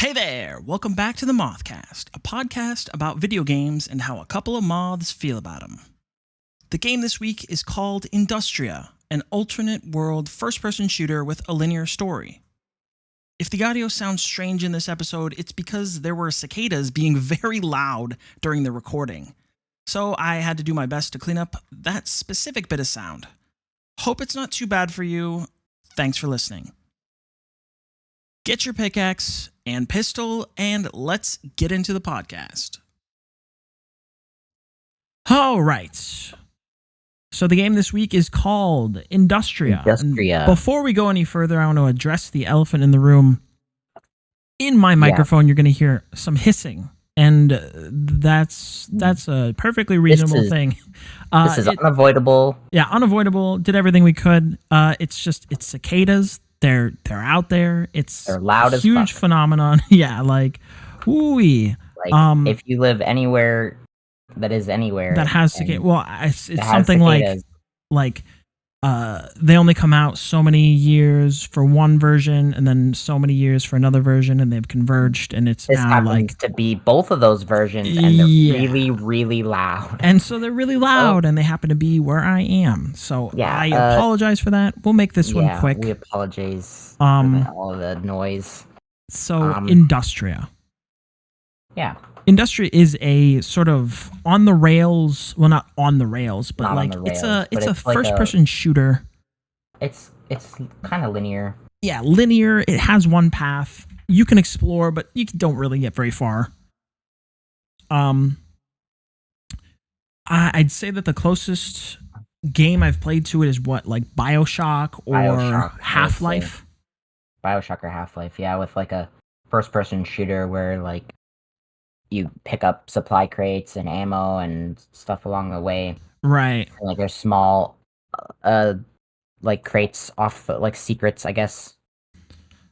Hey there! Welcome back to the Mothcast, a podcast about video games and how a couple of moths feel about them. The game this week is called Industria, an alternate world first person shooter with a linear story. If the audio sounds strange in this episode, it's because there were cicadas being very loud during the recording. So I had to do my best to clean up that specific bit of sound. Hope it's not too bad for you. Thanks for listening. Get your pickaxe and pistol, and let's get into the podcast. All right. So the game this week is called Industria. Industria. Before we go any further, I want to address the elephant in the room. In my microphone, you're going to hear some hissing, and that's a perfectly reasonable thing. This is unavoidable. Yeah, unavoidable. Did everything we could. It's cicadas. They're out there. They're loud as fuck. Huge phenomenon. Yeah, like, ooh-wee. Like, if you live anywhere that has cicadas, well, it's something like they only come out so many years for one version, and then so many years for another version, and they've converged, and it's this now happens to be both of those versions, and they're really, really loud. And so they're really loud, and they happen to be where I am. So I apologize for that. We'll make this one quick. We apologize for all the noise. So Industria. Yeah. Industria is a sort of on the rails, well, not on the rails, but it's a first person shooter. It's kind of linear. Yeah, linear. It has one path. You can explore, but you don't really get very far. I'd say that the closest game I've played to it is like BioShock or Half-Life. BioShock or Half-Life, yeah, with like a first person shooter where like you pick up supply crates and ammo and stuff along the way. Right. And, like there's small like crates off like secrets, I guess.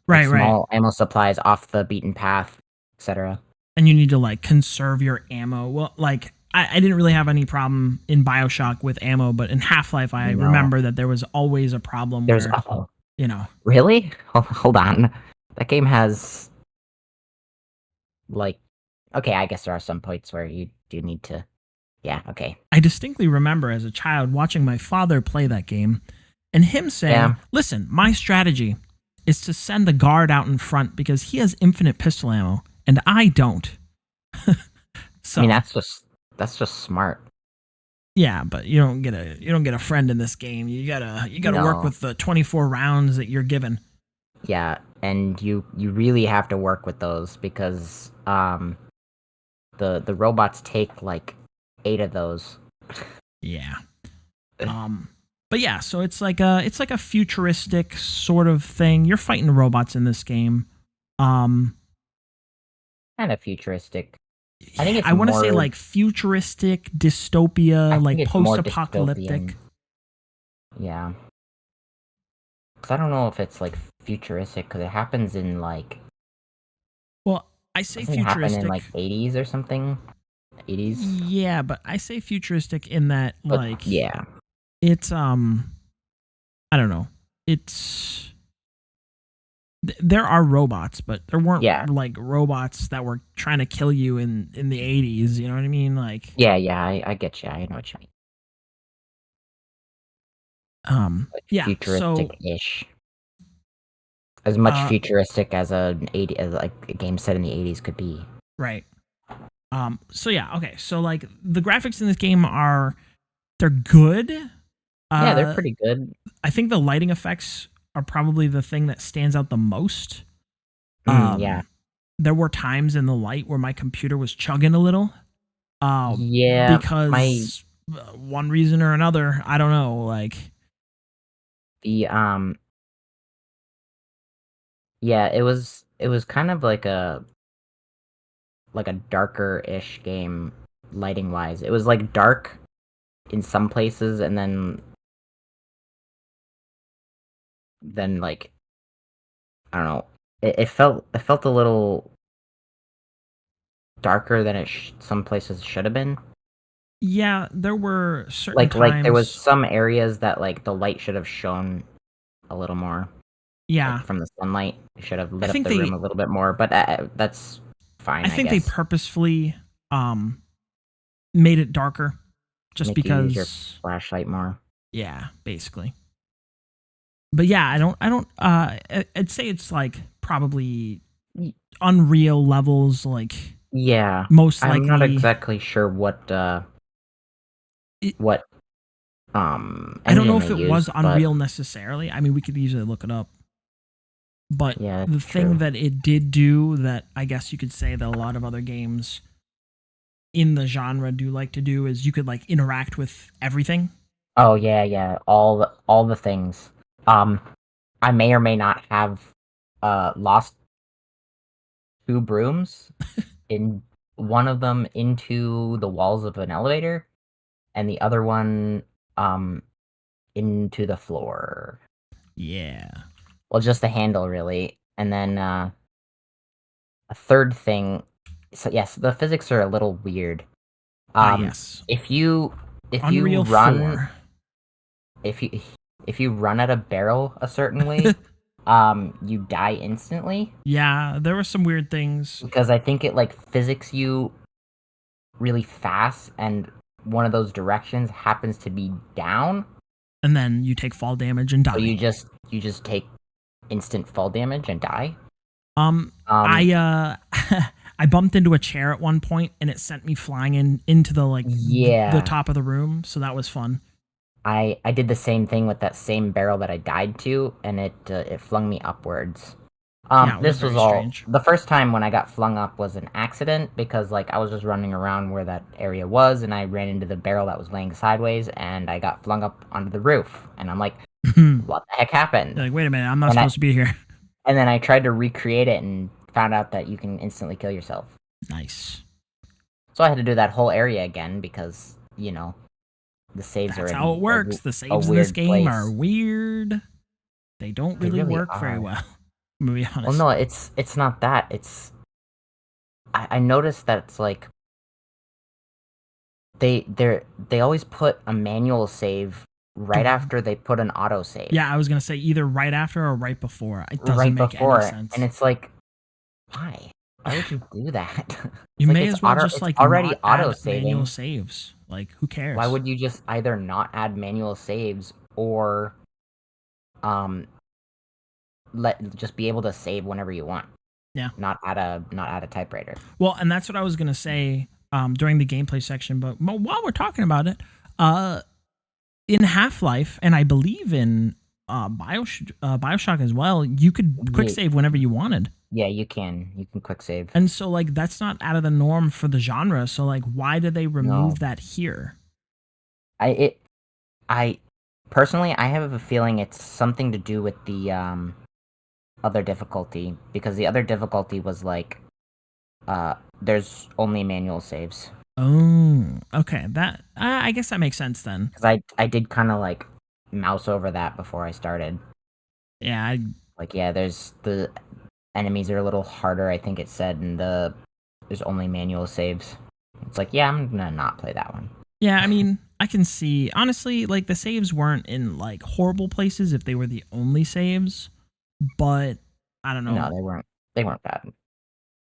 Right, like small ammo supplies off the beaten path, etc. And you need to like conserve your ammo. Well, like I didn't really have any problem in BioShock with ammo, but in Half-Life I remember that there was always a problem Really? Hold on. That game has like okay, I guess there are some points where you do need to... Yeah, okay. I distinctly remember as a child watching my father play that game and him saying, listen, my strategy is to send the guard out in front because he has infinite pistol ammo and I don't. So, I mean, that's just smart. Yeah, but you don't get a friend in this game. You gotta work with the 24 rounds that you're given. Yeah, and you really have to work with those because the robots take like 8 of those. Yeah. But yeah, so it's like a futuristic sort of thing. You're fighting robots in this game. Kind of futuristic. I want to say like futuristic, dystopia, like post-apocalyptic. Yeah. Because I don't know if it's like futuristic because it happens in like... Well, I say futuristic. Happen in like 80s or something. 80s. Yeah, but I say futuristic in that it's I don't know. It's there are robots, but there weren't like robots that were trying to kill you in the 80s. You know what I mean? Like I get you. I know what you mean. Futuristic-ish. As much futuristic as a game set in the 80s could be. Right. So yeah, okay. So like the graphics in this game they're good. Yeah, they're pretty good. I think the lighting effects are probably the thing that stands out the most. Yeah. There were times in the light where my computer was chugging a little. Because one reason or another, I don't know, like the yeah, it was kind of like a darker-ish game lighting wise. It was like dark in some places and then like I don't know. It felt a little darker than it some places should have been. Yeah, there were certain times... like there was some areas that like the light should have shone a little more. Yeah. from the sunlight. They should have lit up think the room a little bit more, but that's fine, I I think they guess. purposefully made it darker just Make you use your because flashlight more. yeah, basically. But yeah, I'd say it's like probably Y- Unreal levels, like Yeah, most I'm not likely. exactly sure what It, what I don't know engine if they it was used, but Unreal necessarily. I mean, we could easily look it up. But yeah, the that's thing true. that it did do that I guess you could say that a lot of other games in the genre do like to do is you could like interact with everything. Oh yeah, yeah, all the things. Um, I may or may not have lost two brooms, in one of them into the walls of an elevator, and the other one um into the floor. Yeah. Well, just the handle really, and then a third thing. So yes, the physics are a little weird. Ah, Um, yes. if you if you Unreal run 4. if you if you run at a barrel a certain way, you die instantly Yeah, there were some weird things. because I think it like physics you really fast, and one of those directions happens to be down, And then you take fall damage and so die. you just take instant fall damage and die. Um, Um, I I bumped into a chair at one point and it sent me flying into the like the yeah, top of the room, so that was fun. I did the same thing with that same barrel that I died to, and it flung me upwards. Yeah, it was This was very all strange. the first time when I got flung up was an accident because like I was just running around where that area was, and I ran into the barrel that was laying sideways, and I got flung up onto the roof, and I'm like, You're what the heck happened? like, wait a minute, I'm not And I supposed to be here. and then I tried to recreate it and found out that you can instantly kill yourself. Nice. So I had to do that whole area again because the saves are That's how it in works. The a saves in this weird game are place. weird. They don't They really really work very are. well. I'm gonna be Well, honest. no, it's not that. It's I noticed that it's like they always put a manual save right after they put an auto save. Yeah, I was gonna say either right after or right before. It doesn't Right make any before, and sense. it's like, why? Why would you do that? You It's like may as well just it's like already not auto add manual saving. saves. Like, who Why cares? would you just either not add manual saves or um let just be able to save whenever you want? Yeah. Not add a typewriter. Well, and that's what I was gonna say during the gameplay section. But while we're talking about it, uh, in Half Life, and I believe in Bioshock as well, you could quick Yeah, save whenever you wanted. yeah, you can quick save. And so, like, that's not out of the norm for the genre. So, like, why did they remove No, that here? I I personally I have a feeling it's something to do with the other difficulty, because the other difficulty was like there's only manual saves. Oh, okay. That I guess that makes sense then. Because I did kind of like mouse over that before I started. Yeah, Like yeah, there's the enemies are a little harder, I think it said, and there's only manual saves. It's like, yeah, I'm gonna not play that one. yeah. I mean, I can see honestly, like the saves weren't in like horrible places if they were the only saves, but I don't No, know. they weren't bad.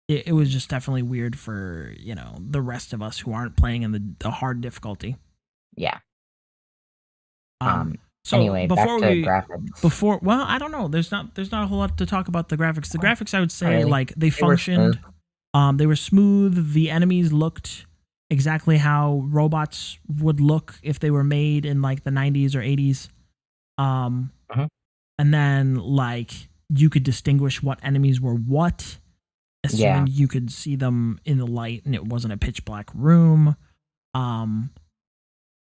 It was just definitely weird for the rest of us who aren't playing in the hard difficulty. Yeah. Um. So Anyway, back to graphics. well, I don't know. There's not a whole lot to talk about the graphics. The graphics, I would Not say, really. like they They were smooth. functioned. They were smooth. The enemies looked exactly how robots would look if they were made in like the 90s or 80s. Um, Mhm. and then like you could distinguish what enemies were what, Yeah. assuming you could see them in the light and it wasn't a pitch black room. Um,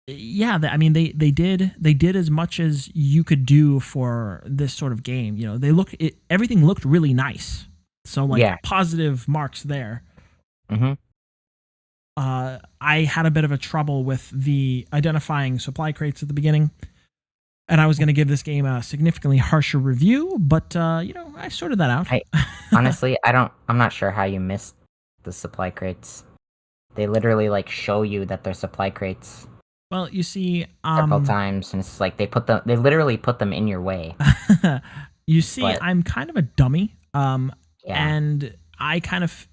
yeah, I mean they did as much as you could do for this sort of game. Everything looked really nice. So like Yeah. positive marks there. Mm-hmm. I had a bit of a trouble with the identifying supply crates at the beginning, and I was going to give this game a significantly harsher review, but I sorted that out. I honestly, I'm not sure how you missed the supply crates. They literally like show you that they're supply crates Well, you see, several times, and it's like they literally put them in your way. You see, But I'm kind of a dummy. yeah, And I kind of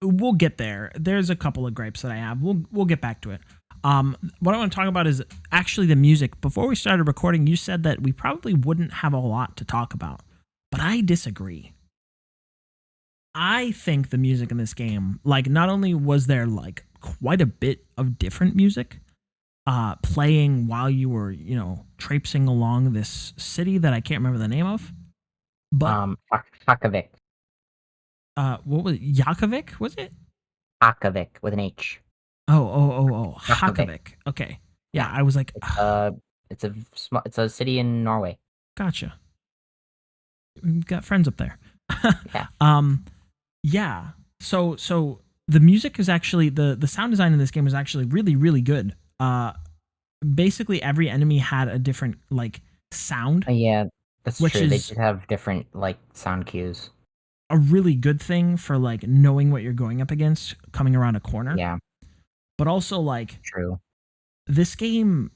we'll get there. There's a couple of gripes that I have. We'll get back to it. What I want to talk about is actually the music. Before we started recording, you said that we probably wouldn't have a lot to talk about, but I disagree. I think the music in this game, like, not only was there like quite a bit of different music playing while you were, traipsing along this city that I can't remember the name of, but Hakovic, what was it? Yakovic, was it? Hakovic with an H. Oh, Hakovic. Hakavik. Okay. Yeah, Yeah, I was like, it's a city in Norway. gotcha. We've got friends up there. Yeah. Yeah. So the music is actually the sound design in this game is actually really, really good. Basically every enemy had a different like sound, Yeah, that's which true. They is did have different like sound cues. a really good thing for like knowing what you're going up against coming around a corner. Yeah, But also like true. this game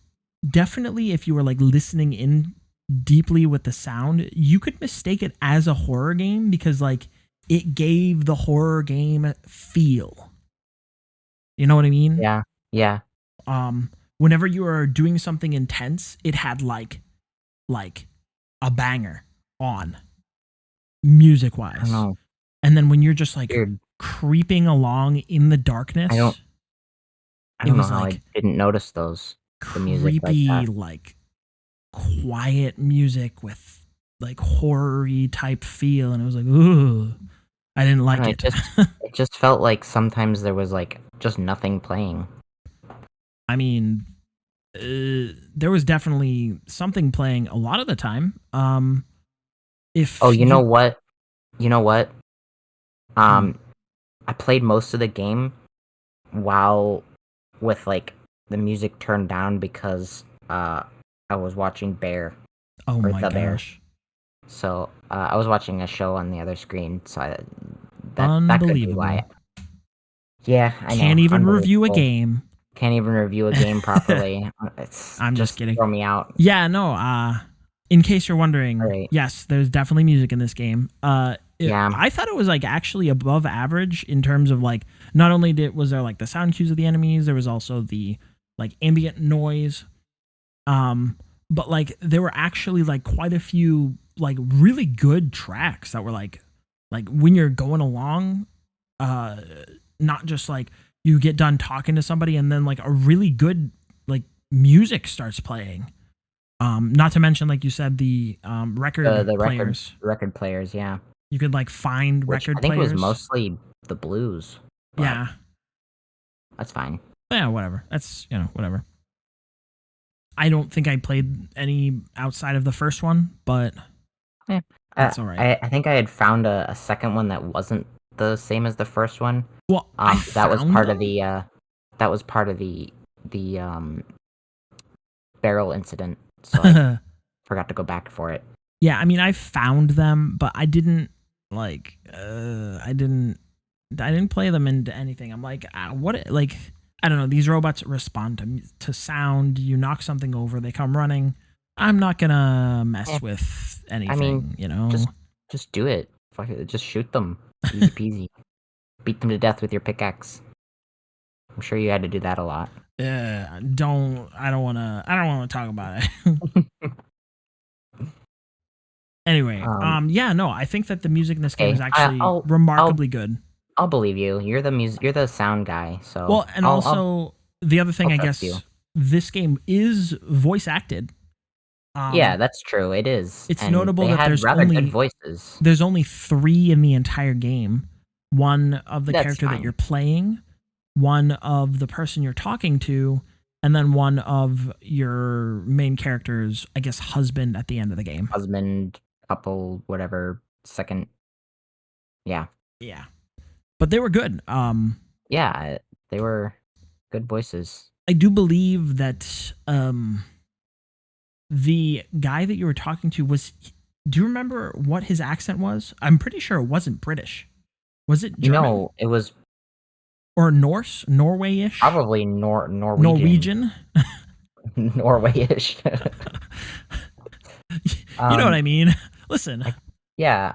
definitely, if you were like listening in deeply with the sound, you could mistake it as a horror game because like it gave the horror game feel. You know what I mean? Yeah, yeah. Whenever you are doing something intense, it had like a banger on music I don't wise. know. And then when you're just like Weird. creeping along in the darkness, I don't it know was how like I didn't notice the music like creepy, that. like quiet music with like horror-y type feel, and it was like, ooh, I didn't I like don't know, it. it just felt like sometimes there was like just nothing playing. I mean, there was definitely something playing a lot of the time. If Oh, you know you, what? You know what? Hmm. I played most of the game while with like the music turned down because I was watching Bear Oh or my The Bear. gosh, So I was watching a show on the other screen, so that could be unbelievable! why. Yeah, I know, Can't even review a unbelievable. game. Can't even review a game properly. It's I'm just just kidding. throw me out. Yeah, no. In case you're wondering, Alright. yes, there's definitely music in this game. Yeah. I thought it was like actually above average in terms of like not only was there like the sound cues of the enemies, there was also the like ambient noise. But like there were actually like quite a few like really good tracks that were like when you're going along, uh, not just like you get done talking to somebody and then like a really good like music starts playing. Not to mention, like you said, the record The players. record players, yeah. You could like find Which I record think was players. mostly the blues, but Yeah, that's fine. yeah, whatever. That's whatever. I don't think I played any outside of the first one, but Yeah. that's all right. I think I had found a second one that wasn't the same as the first one. Well, I That was found part of them. the barrel incident, so I forgot to go back for it. Yeah, I mean, I found them, but I didn't like. I didn't play them into anything. I'm like, what? Like, I don't know. These robots respond to sound. You knock something over, they come running. I'm not gonna mess Eh, with I mean, anything. just do it. Fuck it, just shoot them. Easy peasy. Beat them to death with your pickaxe. I'm sure you had to do that a lot. Don't. I don't wanna. I don't wanna talk about it. Anyway, Um, yeah, no, I think that the music in this game okay, is actually I'll remarkably good. I'll believe you. You're the sound guy, so Well, and also the other thing, I'll I trust you. guess, this game is voice acted. Yeah, that's true. It is, It's and notable they that had rather good voices. there's only 3 in the entire game. One of the That's character that you're fine. playing, one of the person you're talking to, and then one of your main character's, I guess, husband at the end of the game. Husband, couple, whatever. Second, yeah, Yeah, but they were good. yeah, they were good voices. I do believe that the guy that you were talking to was. Do you remember what his accent was? I'm pretty sure it wasn't British. Was it You German know, it was or Norse, Norway-ish, probably Norwegian, Norwegian? Norway-ish. You know what I mean? Listen, Yeah,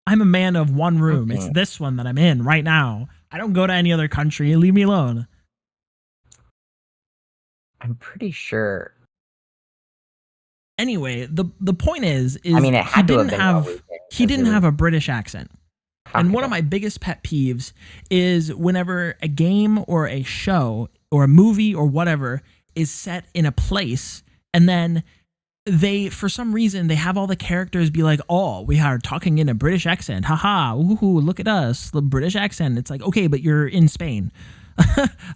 I'm a man of one room. It's something. this one that I'm in right now. I don't go to any other country. Leave me alone. I'm pretty sure. Anyway, the point is I mean, it he had to have didn't been have Norwegian. he 'Cause it didn't have was a British accent. And one of my biggest pet peeves is whenever a game or a show or a movie or whatever is set in a place, and then they, for some reason, they have all the characters be like, "Oh, we are talking in a British accent. Haha, ooh, look at us, the British accent." It's like, okay, but you're in Spain.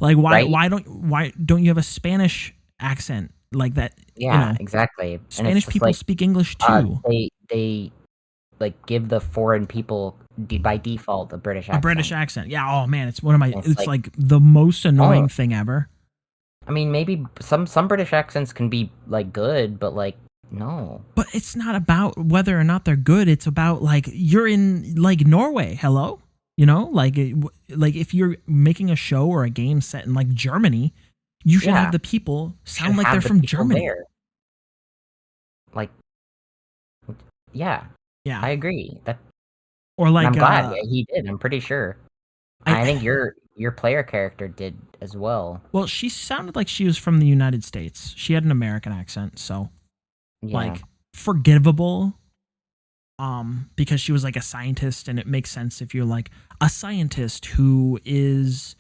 Like, right. why don't you have a Spanish accent like that? Yeah, exactly. And it's Spanish just people like speak English too. they like give the foreign people by default a British A British accent. accent. Yeah. Oh man, it's one of my. And it's It's like the most oh, annoying thing ever. I mean, maybe some British accents can be like good, but like no. But it's not about whether or not they're good. It's about like you're in like Norway. Hello, like if you're making a show or a game set in like Germany, you should have Yeah, the people should sound like they're have the from people Germany. there. Like, yeah, Yeah. I agree. That, Or and like I'm glad he did. I'm pretty sure. I think I your player character did as well. well, she sounded like she was from the United States. She had an American accent, so Yeah, like forgivable. Because she was like a scientist, and it makes sense if you're like a scientist who is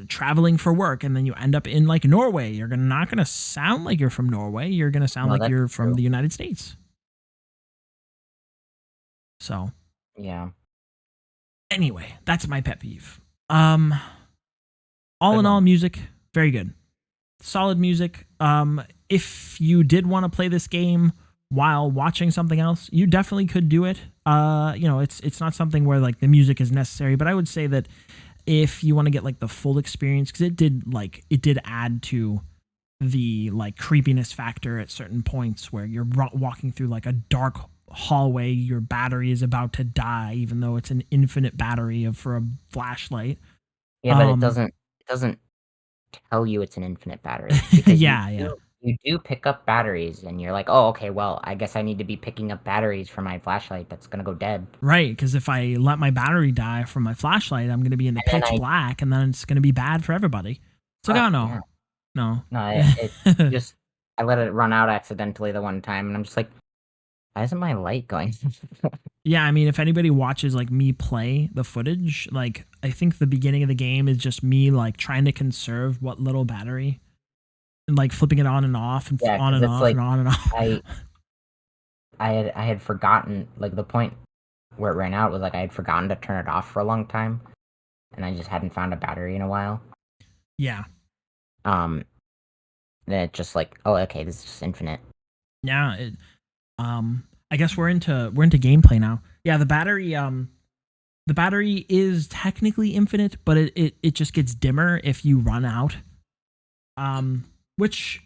traveling for work, and then you end up in like Norway. You're not gonna sound like you're from Norway. You're gonna sound no, like that's you're from true. the United States. So Yeah, anyway, that's my pet peeve. Um, all good in all, one. music very good, solid music. If you did want to play this game while watching something else, you definitely could do it. It's not something where like the music is necessary, but I would say that if you want to get like the full experience, because it did add to the like creepiness factor at certain points where you're walking through like a dark hallway, your battery is about to die, even though it's an infinite battery for a flashlight. Yeah, but Um, it doesn't tell you it's an infinite battery because yeah, yeah. you do pick up batteries and you're like, oh, okay, well, I guess I need to be picking up batteries for my flashlight that's gonna go dead. Right, because if I let my battery die from my flashlight, I'm going to be in the And then pitch black, and then it's going to be bad for everybody. It's like, oh no, yeah, no. no, it just I let it run out accidentally the one time, and I'm just like, why isn't my light going? Yeah, I mean, if anybody watches like me play the footage, like I think the beginning of the game is just me like trying to conserve what little battery and like flipping it on and off and Yeah, on because and it's off like and on and off. I I had forgotten, like, the point where it ran out was like I had forgotten to turn it off for a long time, and I just hadn't found a battery in a while. Yeah, Um, then it just like, oh, okay, this is just infinite. yeah. I guess we're into gameplay now. Yeah, the battery is technically infinite, but it just gets dimmer if you run out. Which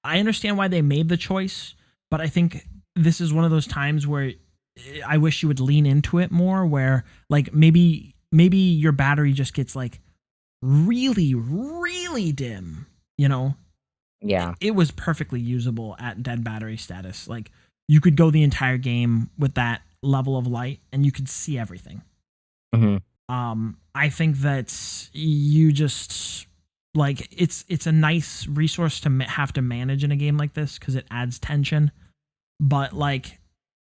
I understand why they made the choice, but I think this is one of those times where I wish you would lean into it more, where like maybe your battery just gets like really really dim, you know. Yeah. It was perfectly usable at dead battery status. Like you could go the entire game with that level of light and you could see everything. Hmm. I think that you just like it's a nice resource to have to manage in a game like this because it adds tension. But like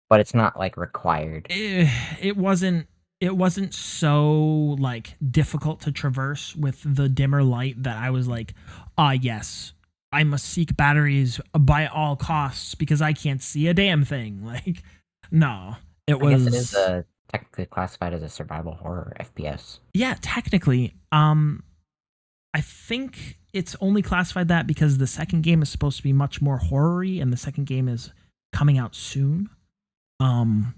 But it's not like required. it wasn't so like difficult to traverse with the dimmer light that I was like, ah, yes, I must seek batteries by all costs because I can't see a damn thing. Like, no, it I guess it is was technically classified as a survival horror FPS. yeah, technically. I think it's only classified that because the second game is supposed to be much more horror-y and the second game is coming out soon. Um,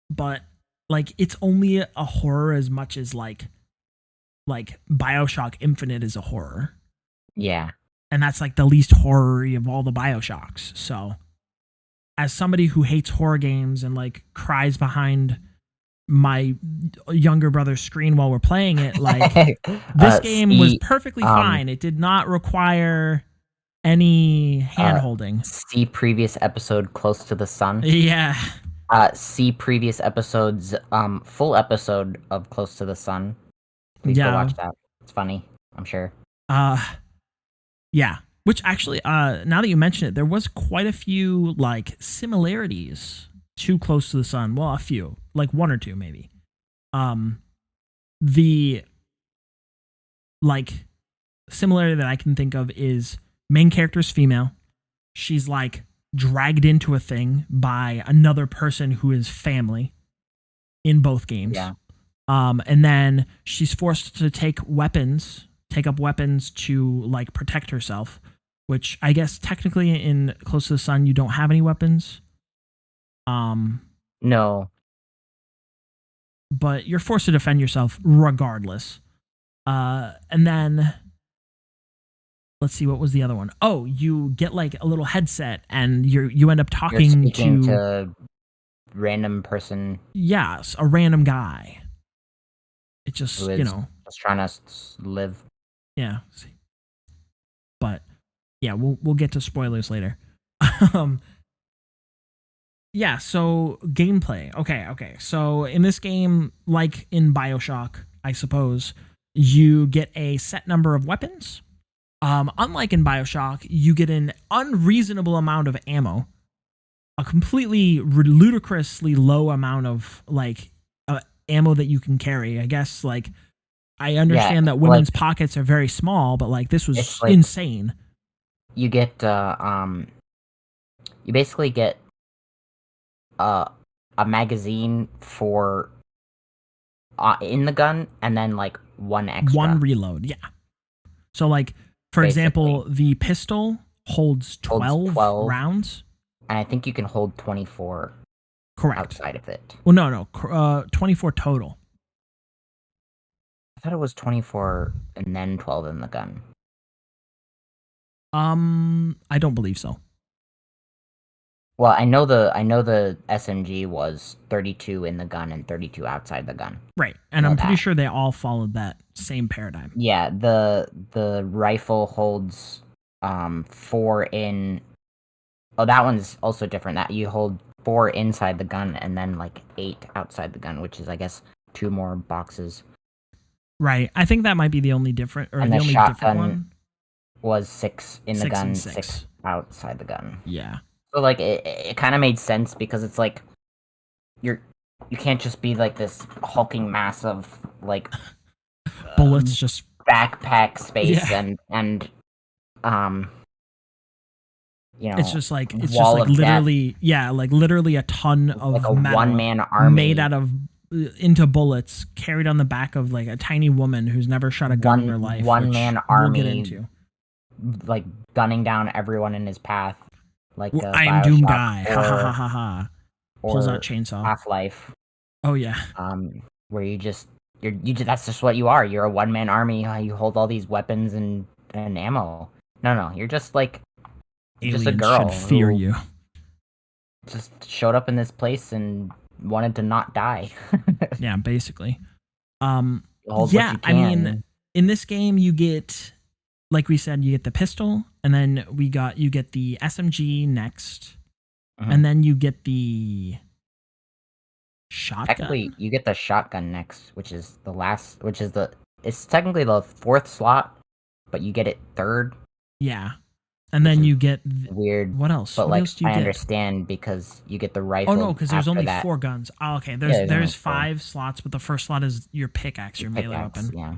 but like it's only a horror as much as like BioShock Infinite is a horror. Yeah. And that's like the least horror-y of all the BioShocks. So as somebody who hates horror games and like cries behind my younger brother's screen while we're playing it, like this game was See, perfectly fine. It did not require any hand holding. See previous episode Close to the Sun. Yeah. See previous episodes, full episode of Close to the Sun. Please go watch that. It's funny, I'm sure. Yeah. Which actually, now that you mention it, there was quite a few like similarities to Close to the Sun. Well, a few, like one or two maybe. The like similarity that I can think of is main character's female. She's like dragged into a thing by another person who is family in both games. Yeah. And then she's forced to take up weapons to like protect herself, which I guess technically in Close to the Sun you don't have any weapons. No. But you're forced to defend yourself regardless. And then let's see, what was the other one? Oh, you get like a little headset and you end up talking to random person. Yes, a random guy. It just, just trying to live. Yeah. But yeah, we'll get to spoilers later. Yeah, so gameplay. Okay. So in this game, like in BioShock, I suppose, you get a set number of weapons. Unlike in BioShock, you get an unreasonable amount of ammo, a completely ludicrously low amount of like ammo that you can carry. I guess like I understand that women's pockets are very small, but like this was insane. You get you basically get a magazine for in the gun and then like one reload. Yeah. So like for example, the pistol holds 12 rounds. And I think you can hold 24. Correct. Outside of it. Well, no. 24 total. I thought it was 24 and then 12 in the gun. I don't believe so. Well, I know the SMG was 32 in the gun and 32 outside the gun. Right, and I'm pretty sure they all followed that same paradigm. Yeah, the rifle holds 4 in. Oh, that one's also different. That you hold 4 inside the gun and then like 8 outside the gun, which is I guess 2 more boxes. Right, I think that might be the only different, or and the only different one. Was 6 in the gun, 6 outside the gun. Yeah. So like it kind of made sense because it's like you can't just be like this hulking mass of like bullets just backpack space and it's just like literally literally a ton of like a metal one-man army made out of into bullets carried on the back of like a tiny woman who's never shot a gun in her life. One-man army, we'll get into. Like gunning down everyone in his path. Like I am Doom guy. Ha. Pulls out chainsaw. Half-Life. Oh yeah. Where you just that's just what you are. You're a one-man army. You hold all these weapons and ammo. No, you're just like just a girl should fear you. Just showed up in this place and wanted to not die. Yeah, basically. Yeah, I mean, in this game you get, like we said, you get the pistol, and then you get the SMG next, and then you get the shotgun. Technically, you get the shotgun next, which is it's technically the 4th slot, but you get it 3rd. Yeah. And then you get weird. What else? But what else do you I get? understand because you get the rifle. Oh no, because there's only 4 guns. Oh, okay. There's 5 slots, but the first slot is your pickaxe, your melee weapon. Yeah.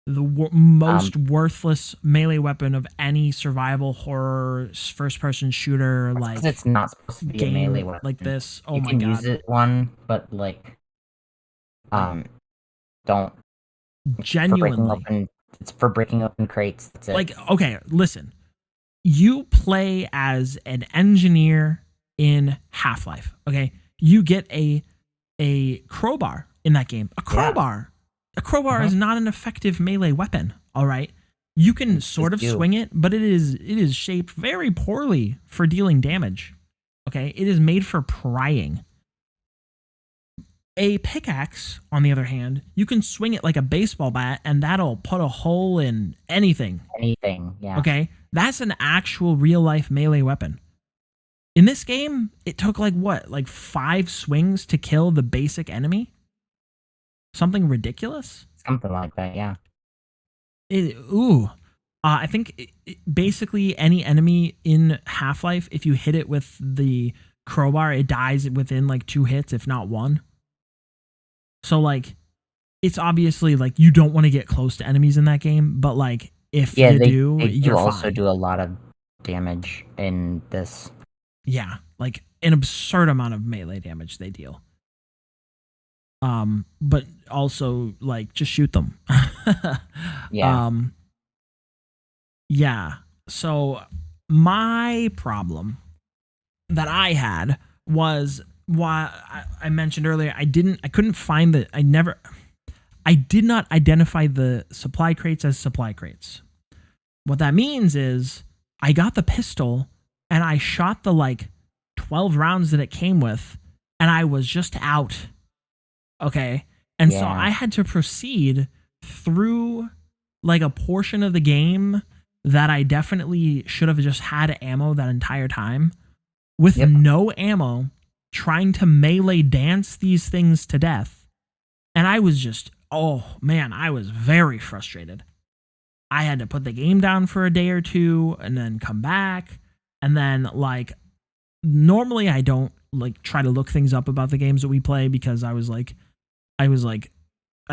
The most worthless melee weapon of any survival horror first-person shooter like. It's not supposed to be a melee weapon like this. Oh you my god. You can use it but like, don't. Genuinely. It's for breaking open crates. That's it. Like, okay, listen. You play as an engineer in Half-Life, okay? You get a crowbar in that game. A crowbar. Yeah. A crowbar is not an effective melee weapon, all right? You can sort of swing it, but it is shaped very poorly for dealing damage. Okay? It is made for prying. A pickaxe, on the other hand, you can swing it like a baseball bat and that'll put a hole in anything. Anything, yeah. Okay? That's an actual real life melee weapon. In this game, it took like 5 swings to kill the basic enemy? Something ridiculous? Something like that, yeah. I think basically any enemy in Half-Life, if you hit it with the crowbar, it dies within like 2 hits, if not 1. So like, it's obviously like you don't want to get close to enemies in that game, but like if you do, you're also fine. do a lot of damage in this. Yeah, like an absurd amount of melee damage they deal. But also like just shoot them. Yeah. Yeah. So my problem that I had was why I mentioned earlier I couldn't find I did not identify the supply crates as supply crates. What that means is I got the pistol and I shot the like 12 rounds that it came with and I was just out. Okay. And so I had to proceed through like a portion of the game that I definitely should have just had ammo that entire time with no ammo, trying to melee dance these things to death. And I was just, oh man, I was very frustrated. I had to put the game down for a day or two and then come back. And then like, normally I don't like try to look things up about the games that we play because I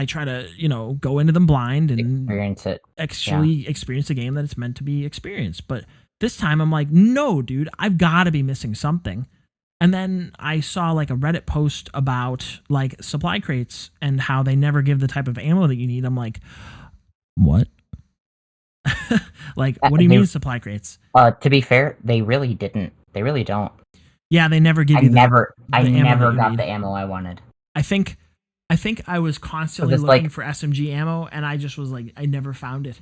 try to, go into them blind and experience it. Actually experience a game that it's meant to be experienced. But this time I'm like, no, dude, I've got to be missing something. And then I saw like a Reddit post about like supply crates and how they never give the type of ammo that you need. I'm like, what? Like, what do you mean supply crates? To be fair, they really didn't. They really don't. Yeah, they never give you I never got need. the ammo I wanted. I think I was constantly looking for SMG ammo, and I just was like, I never found it.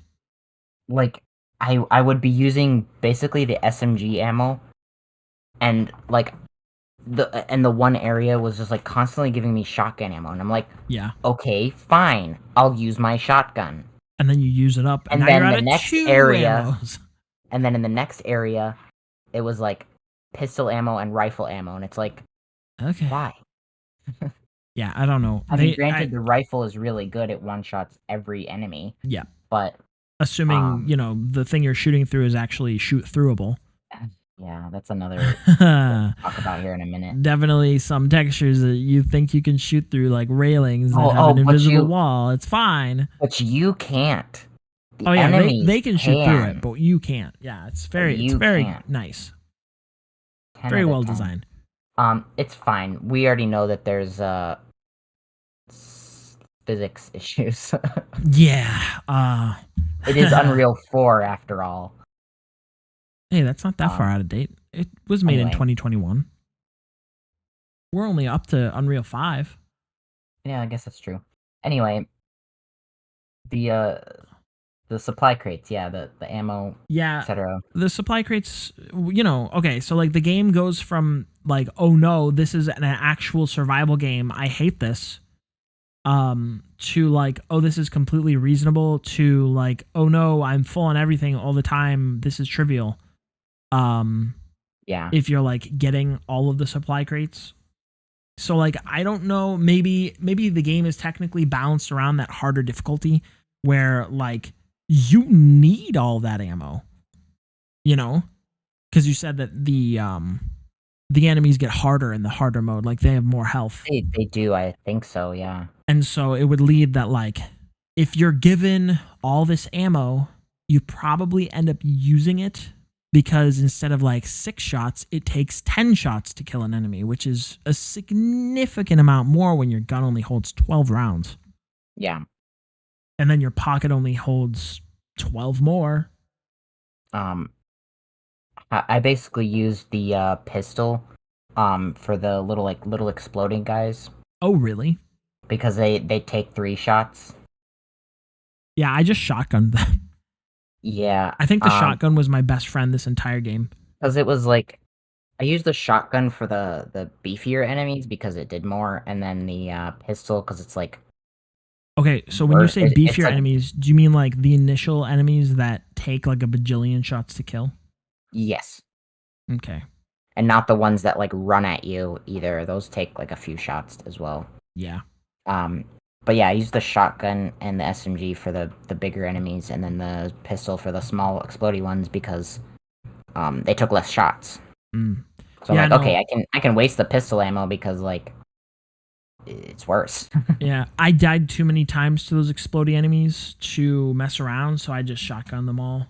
Like, I would be using basically the SMG ammo, and like the one area was just like constantly giving me shotgun ammo, and I'm like, yeah, okay, fine, I'll use my shotgun. And then you use it up, and now then you're out the of next 2 area, ammos. And then in the next area, it was like pistol ammo and rifle ammo, and it's like, okay, why? Yeah, I don't know. I mean, granted, the rifle is really good at one-shots every enemy. Yeah. But assuming, the thing you're shooting through is actually shoot-throughable. Yeah, that's another we'll talk about here in a minute. Definitely some textures that you think you can shoot through, like railings that have an invisible wall. It's fine. But you can't. The enemies they can shoot through it, but you can't. Yeah, it's very nice. Very well designed. It's fine. We already know that there's physics issues. Yeah. It is Unreal 4 after all. Hey, that's not that far out of date. It was made in 2021. We're only up to Unreal 5. Yeah, I guess that's true. Anyway, the supply crates, the ammo, etc. The supply crates, okay, so like the game goes from like, oh no, this is an actual survival game, I hate this, to like, oh, this is completely reasonable, to like, oh no, I'm full on everything all the time, this is trivial. If you're like getting all of the supply crates. So like, I don't know, maybe the game is technically balanced around that harder difficulty where like you need all that ammo, because you said that the enemies get harder in the harder mode, like they have more health. They do, I think so, yeah. And so it would lead that like if you're given all this ammo, you probably end up using it because instead of like 6 shots, it takes 10 shots to kill an enemy, which is a significant amount more when your gun only holds 12 rounds. Yeah. And then your pocket only holds 12 more. I basically used the pistol for the little exploding guys. Oh, really? Because they take 3 shots. Yeah, I just shotgunned them. Yeah. I think the shotgun was my best friend this entire game. Because it was like, I used the shotgun for the beefier enemies because it did more, and then the pistol because it's like Okay, so when you say it's beefier like enemies, do you mean like the initial enemies that take like a bajillion shots to kill? yes, Okay. and not the ones that like run at you either. Those take like a few shots as well. Yeah. Um, but yeah, I used the shotgun and the SMG for the bigger enemies, and then the pistol for the small explodey ones because they took less shots. Mm. So I'm Yeah, like, okay, no. I can waste the pistol ammo because like it's worse. Yeah, I died too many times to those exploding enemies to mess around, so I just shotgun them all.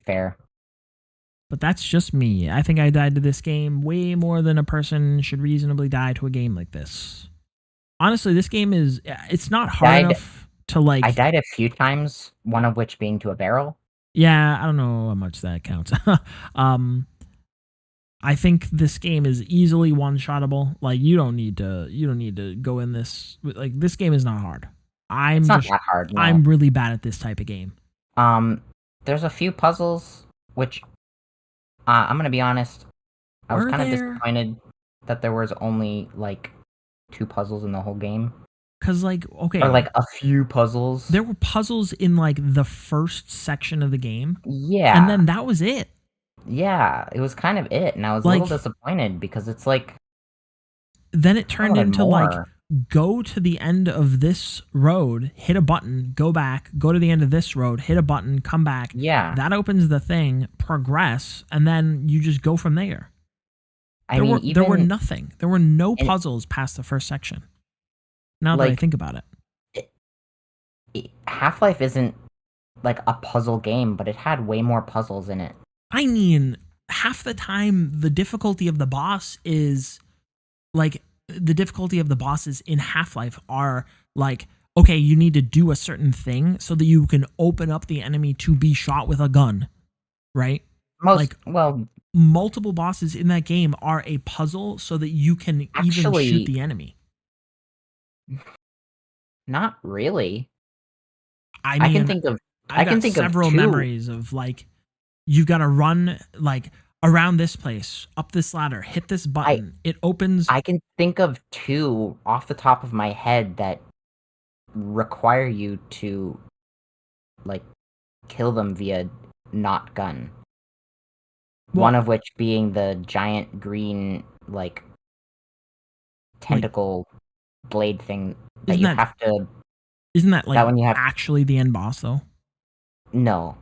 Fair. But that's just me. I think I died to this game way more than a person should reasonably die to a game like this. Honestly, this game it's not hard Died. enough to like. I died a few times. One of which being to a barrel. Yeah, I don't know how much that counts. um I think this game is easily one-shottable. Like you don't need to go in this like this game is not hard. It's I'm not just that hard. No. I'm really bad at this type of game. Um, there's a few puzzles which I'm gonna be honest. I was Were kind of there? disappointed that there was only like two puzzles in the whole game, Cuz like or okay, like a few puzzles. there were puzzles in like the first section of the game and Yeah, then that was it. yeah, it was kind of it, and I was a little Like disappointed because it's like then it I turned wanted into like more. go to the end of this road, hit a button, go back, go to the end of this road, hit a button, come back. Yeah, That opens the thing, progress, and then you just go from there. I There mean, were there were even nothing. There were no and puzzles past the first section. Now that I like think about it. Half-Life isn't like a puzzle game, but it had way more puzzles in it. I mean, half the time the difficulty of the boss is like the difficulty of the bosses in Half-Life are like okay, you need to do a certain thing so that you can open up the enemy to be shot with a gun, right? Most Like well, multiple bosses in that game are a puzzle so that you can even shoot actually, the enemy. not really. I I can mean, think of I've I can got think of several two. memories of like you've got to run like around this place, up this ladder, hit this I button. It opens. I can think of two off the top of my head that require you to like kill them via not gun. One Well, of which being the giant green like like tentacle blade thing that isn't you that have to isn't that that like one you have actually the end boss though? no.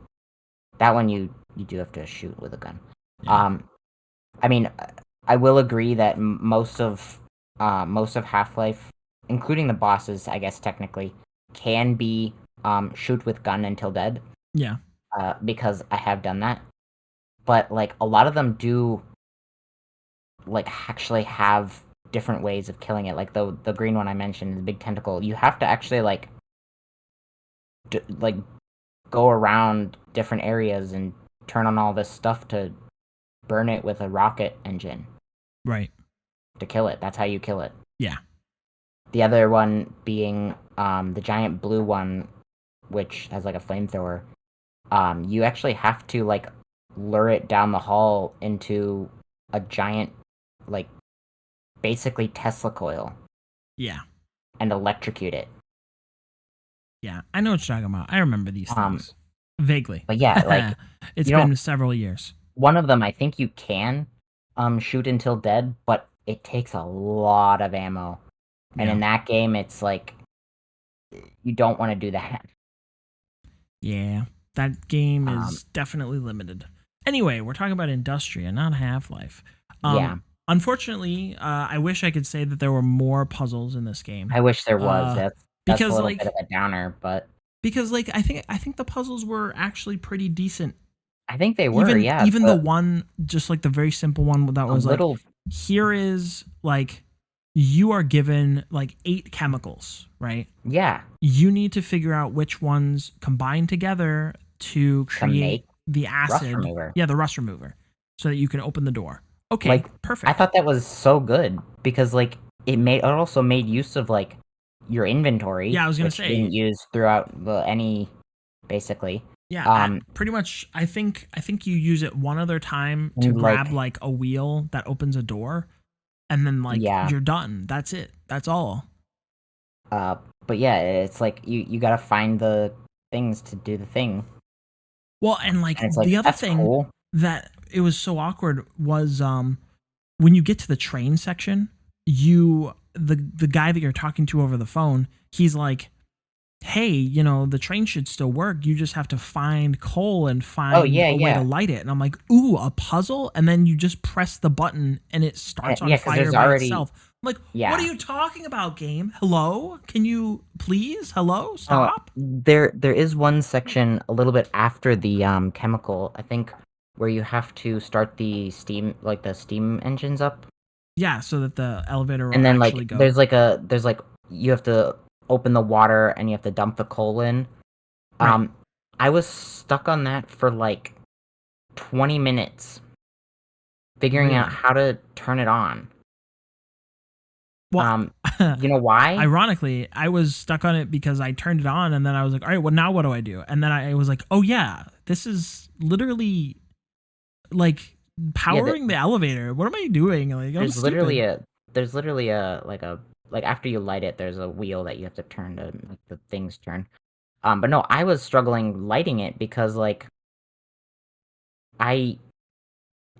That one you do have to shoot with a gun. Yeah. Um I mean I will agree that most of Half-Life, including the bosses, I guess technically, can be shoot with gun until dead. Yeah. Because I have done that. But like a lot of them do like actually have different ways of killing it. Like the green one I mentioned, the big tentacle, you have to actually like go around different areas and turn on all this stuff to burn it with a rocket engine Right. to kill it. That's how you kill it. Yeah. The other one being the giant blue one, which has like a flamethrower. You actually have to like lure it down the hall into a giant, like basically Tesla coil Yeah. and electrocute it. Yeah. I know what you're talking about. I remember these Um, things vaguely. but yeah, like It's you don't. been several years. One of them, I think you can shoot until dead, but it takes a lot of ammo, and Yeah. in that game, it's like you don't want to do that. Yeah. That game Um, is definitely limited. Anyway, we're talking about Industria, not Half-Life. yeah, Unfortunately, I wish I could say that there were more puzzles in this game. I wish there was. Uh, That's a because little bit of like a downer, but I think the puzzles were actually pretty decent. I think they were. Even Yeah, even the one just like the very simple one that a was like little. here is like you are given like 8 chemicals, right? Yeah, You need to figure out which ones combine together to to create make the rust acid. remover. Yeah, the rust remover so that you can open the door. Okay, Like I perfect. thought that was so good because like it also made use of like your inventory, Yeah, I was going to which you didn't say use throughout any basically. Yeah, pretty much. I think you use it one other time to and grab like a wheel that opens a door, and then like yeah, you're done. That's it. That's all. but yeah, it's like you gotta find the things to do the thing, Well, and like and it's like the other that's thing cool. that it was so awkward was when you get to the train section, the guy that you're talking to over the phone, he's like, hey, the train should still work. You just have to find coal and Oh find yeah, a way to yeah, light it. And I'm like, ooh, a puzzle? And then you just press the button and it starts on yeah, because fire there's by already itself. I'm like, what are yeah. you talking about, game? Hello? Can you please? Hello? No, Stop? there is one section a little bit after the chemical, I think, where you have to start the steam engines up, Yeah, so that the elevator will and then actually like go. there's like you have to open the water and you have to dump the coal in. Right. Um, I was stuck on that for like 20 minutes figuring out Really? how to turn it on. Well, You know why? ironically, I was stuck on it because I turned it on and then I was like, all right, well, now what do I do? And then I was like, oh, yeah, this is literally like Yeah, powering the elevator. What am I doing? Like, I'm there's stupid. literally a there's literally a like after you light it, there's a wheel that you have to turn to make the things turn. But no, I was struggling lighting it because like I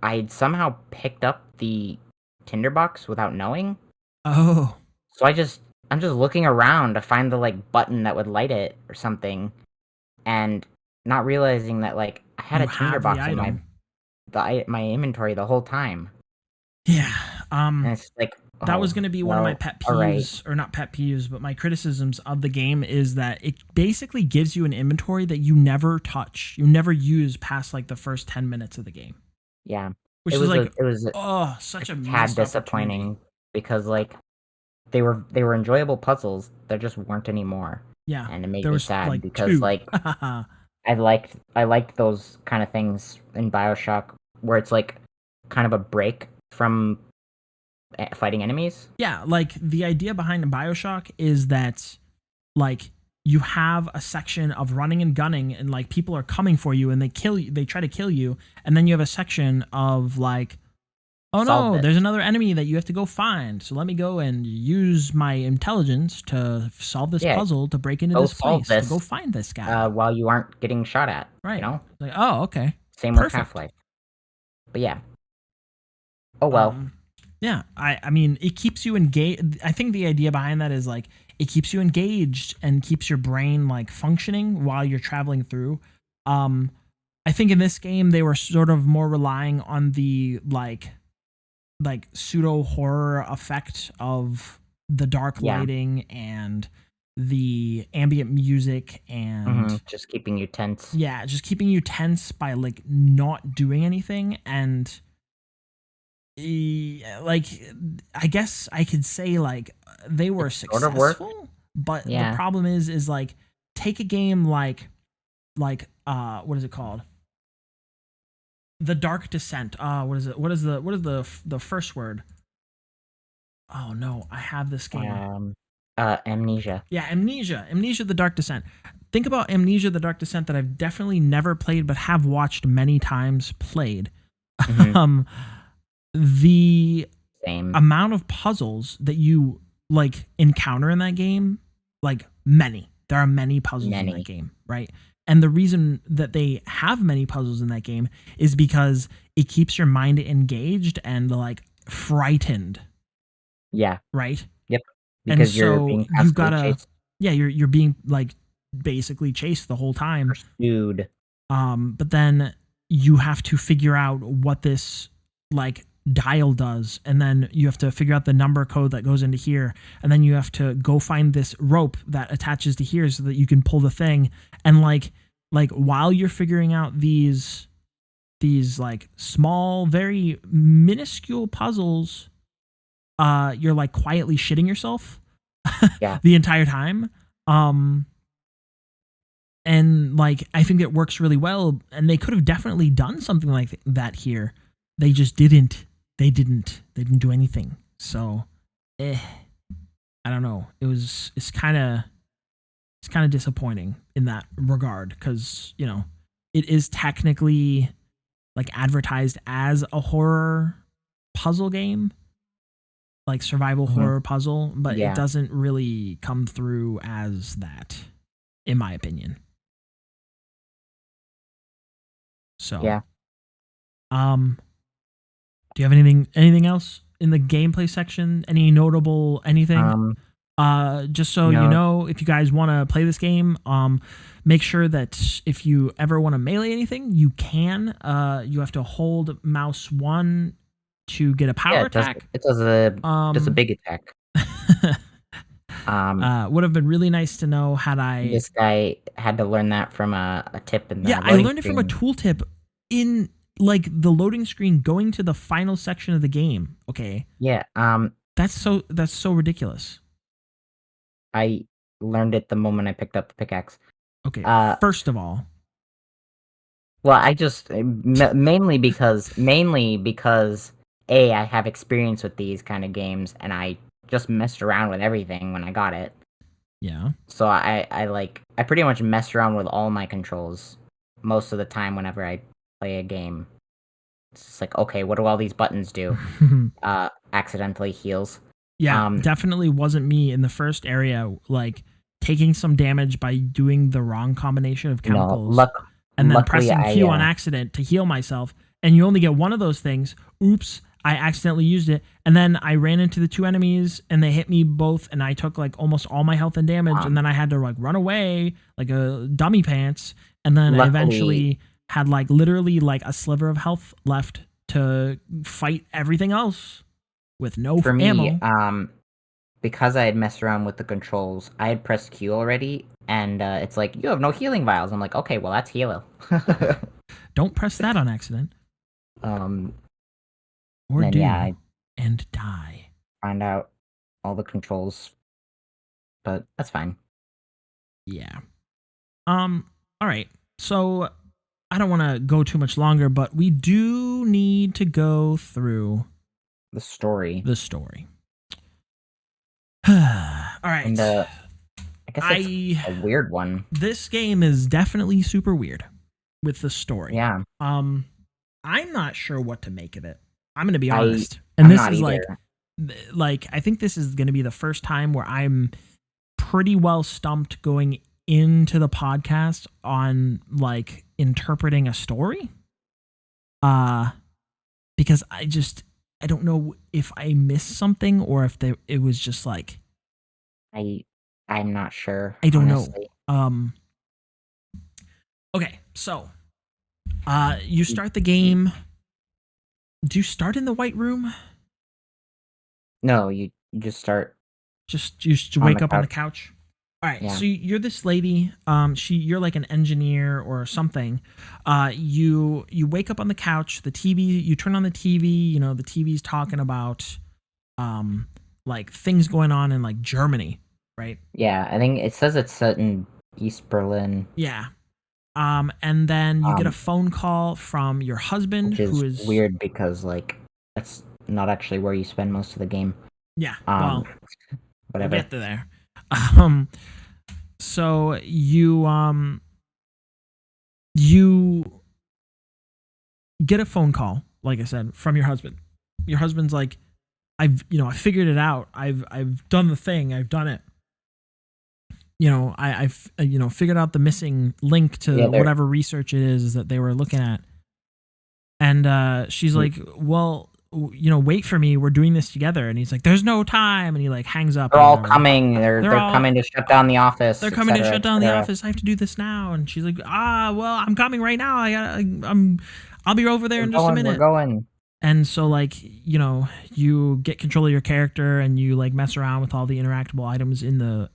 I'd somehow picked up the tinderbox without knowing. Oh, So I'm just looking around to find the like button that would light it or something, and not realizing that like I had you a have the tinderbox in item. my inventory the whole time, Yeah. and it's like, That was oh going to be one of my well, pet all right, peeves, or not pet peeves, but my criticisms of the game is that it basically gives you an inventory that you never touch, you never use past like the first 10 minutes of the game, yeah. which is like, It was oh, a such a tad missed opportunity. disappointing because like they were enjoyable puzzles. There just weren't anymore, Yeah, and it made there me was sad like because two. like I liked those kind of things in BioShock where it's like kind of a break from fighting enemies. Yeah, like the idea behind BioShock is that like you have a section of running and gunning and like people are coming for you and they kill you, they try to kill you, and then you have a section of like, oh Solve no, this. there's another enemy that you have to go find. So let me go and use my intelligence to solve this Yeah, puzzle, to break into go this solve place, to go this find this guy. while you aren't getting shot at. You Right. know, Like, oh, okay. same with Half Perfect. Life. But yeah, oh well. Um yeah, I mean, it keeps you engaged. I think the idea behind that is like it keeps you engaged and keeps your brain like functioning while you're traveling through. Um I think in this game they were sort of more relying on the like pseudo horror effect of the dark Yeah, lighting and the ambient music and just keeping you tense. yeah, just keeping you tense by like not doing anything. And like I guess I could say like they were It sort of worked. successful, but the Yeah. problem is like take a game like what is it called, the Dark Descent. What is it, what is the first word? Oh no, I have this game. Um. Amnesia. Yeah, Amnesia the Dark Descent. Think about Amnesia the Dark Descent, that I've definitely never played but have watched many times played. hmm um the Same. amount of puzzles that you like encounter in that game, like many. There are many puzzles in that Many. game, right? And the reason that they have many puzzles in that game is because it keeps your mind engaged and like frightened, Yeah. right? Yep. And Because you're so being you constantly gotta, chased, yeah, you're being like basically chased the whole time. pursued. But then you have to figure out what this like dial does, and then you have to figure out the number code that goes into here, and then you have to go find this rope that attaches to here so that you can pull the thing. And like while you're figuring out these like small, very minuscule puzzles, you're like quietly shitting yourself Yeah. the entire time. Um, and like I think it works really well, and they could have definitely done something like that here. They just didn't. They didn't do anything. So, I don't know. It's kind of disappointing in that regard, because it is technically like advertised as a horror puzzle game, like survival horror puzzle, but it doesn't really come through as that, in my opinion. So, Yeah. Do you have anything else in the gameplay section? Any notable anything? Just so you know, if you guys want to play this game, make sure that if you ever want to melee anything, you can. You have to hold mouse 1 to get a power attack. It does a big attack. Would have been really nice to know had I. This guy had to learn that from a tip in the I learned it from a tooltip in like the loading screen going to the final section of the game. Okay. Yeah. That's so ridiculous. I learned it the moment I picked up the pickaxe. Okay. First of all. Well, I just mainly because I have experience with these kind of games, and I just messed around with everything when I got it. Yeah. So I pretty much mess around with all my controls most of the time whenever I play a game. It's just like, okay, what do all these buttons do? Accidentally heals. Yeah, definitely wasn't me in the first area, like taking some damage by doing the wrong combination of chemicals. And then pressing Q on accident to heal myself. And you only get one of those things. Oops, I accidentally used it. And then I ran into the 2 enemies and they hit me both. And I took like almost all my health and damage. And then I had to like run away like a dummy pants. And then I eventually had like literally like a sliver of health left to fight everything else with no ammo. For me, because I had messed around with the controls, I had pressed Q already, and it's like, you have no healing vials. I'm like, okay, well, that's heal. Don't press that on accident. Or do, and die. Find out all the controls, but that's fine. Yeah. All right. So, I don't want to go too much longer, but we do need to go through the story. All right. And I guess it's a weird one. This game is definitely super weird with the story. Yeah. I'm not sure what to make of it. I'm going to be honest. And this is like I think this is going to be the first time where I'm pretty well stumped going into the podcast on like interpreting a story. Because I don't know if I missed something or if it was just like I'm not sure. I don't know. Okay, so you start the game. Do you start in the White Room? No, you just start. You wake up on the couch. All right, so you're this lady. You're like an engineer or something. You wake up on the couch. The TV. You turn on the TV. You know the TV's talking about, like things going on in like Germany, right? Yeah, I think it says it's set in East Berlin. Yeah. And then you get a phone call from your husband, who is weird because like that's not actually where you spend most of the game. Yeah. Well, whatever. We'll get there. So you get a phone call, like I said, from your husband. Your husband's like, I figured it out. I've done the thing. I've done it. I've figured out the missing link to whatever research it is that they were looking at. And she's like, well, wait for me. We're doing this together. And he's like, there's no time. And he like hangs up. They're all coming. They're coming to shut down the office. They're coming to shut down the office. I have to do this now. And she's like, well, I'm coming right now. I'll be over there in just a minute. We're going. And so like, you get control of your character and you like mess around with all the interactable items in the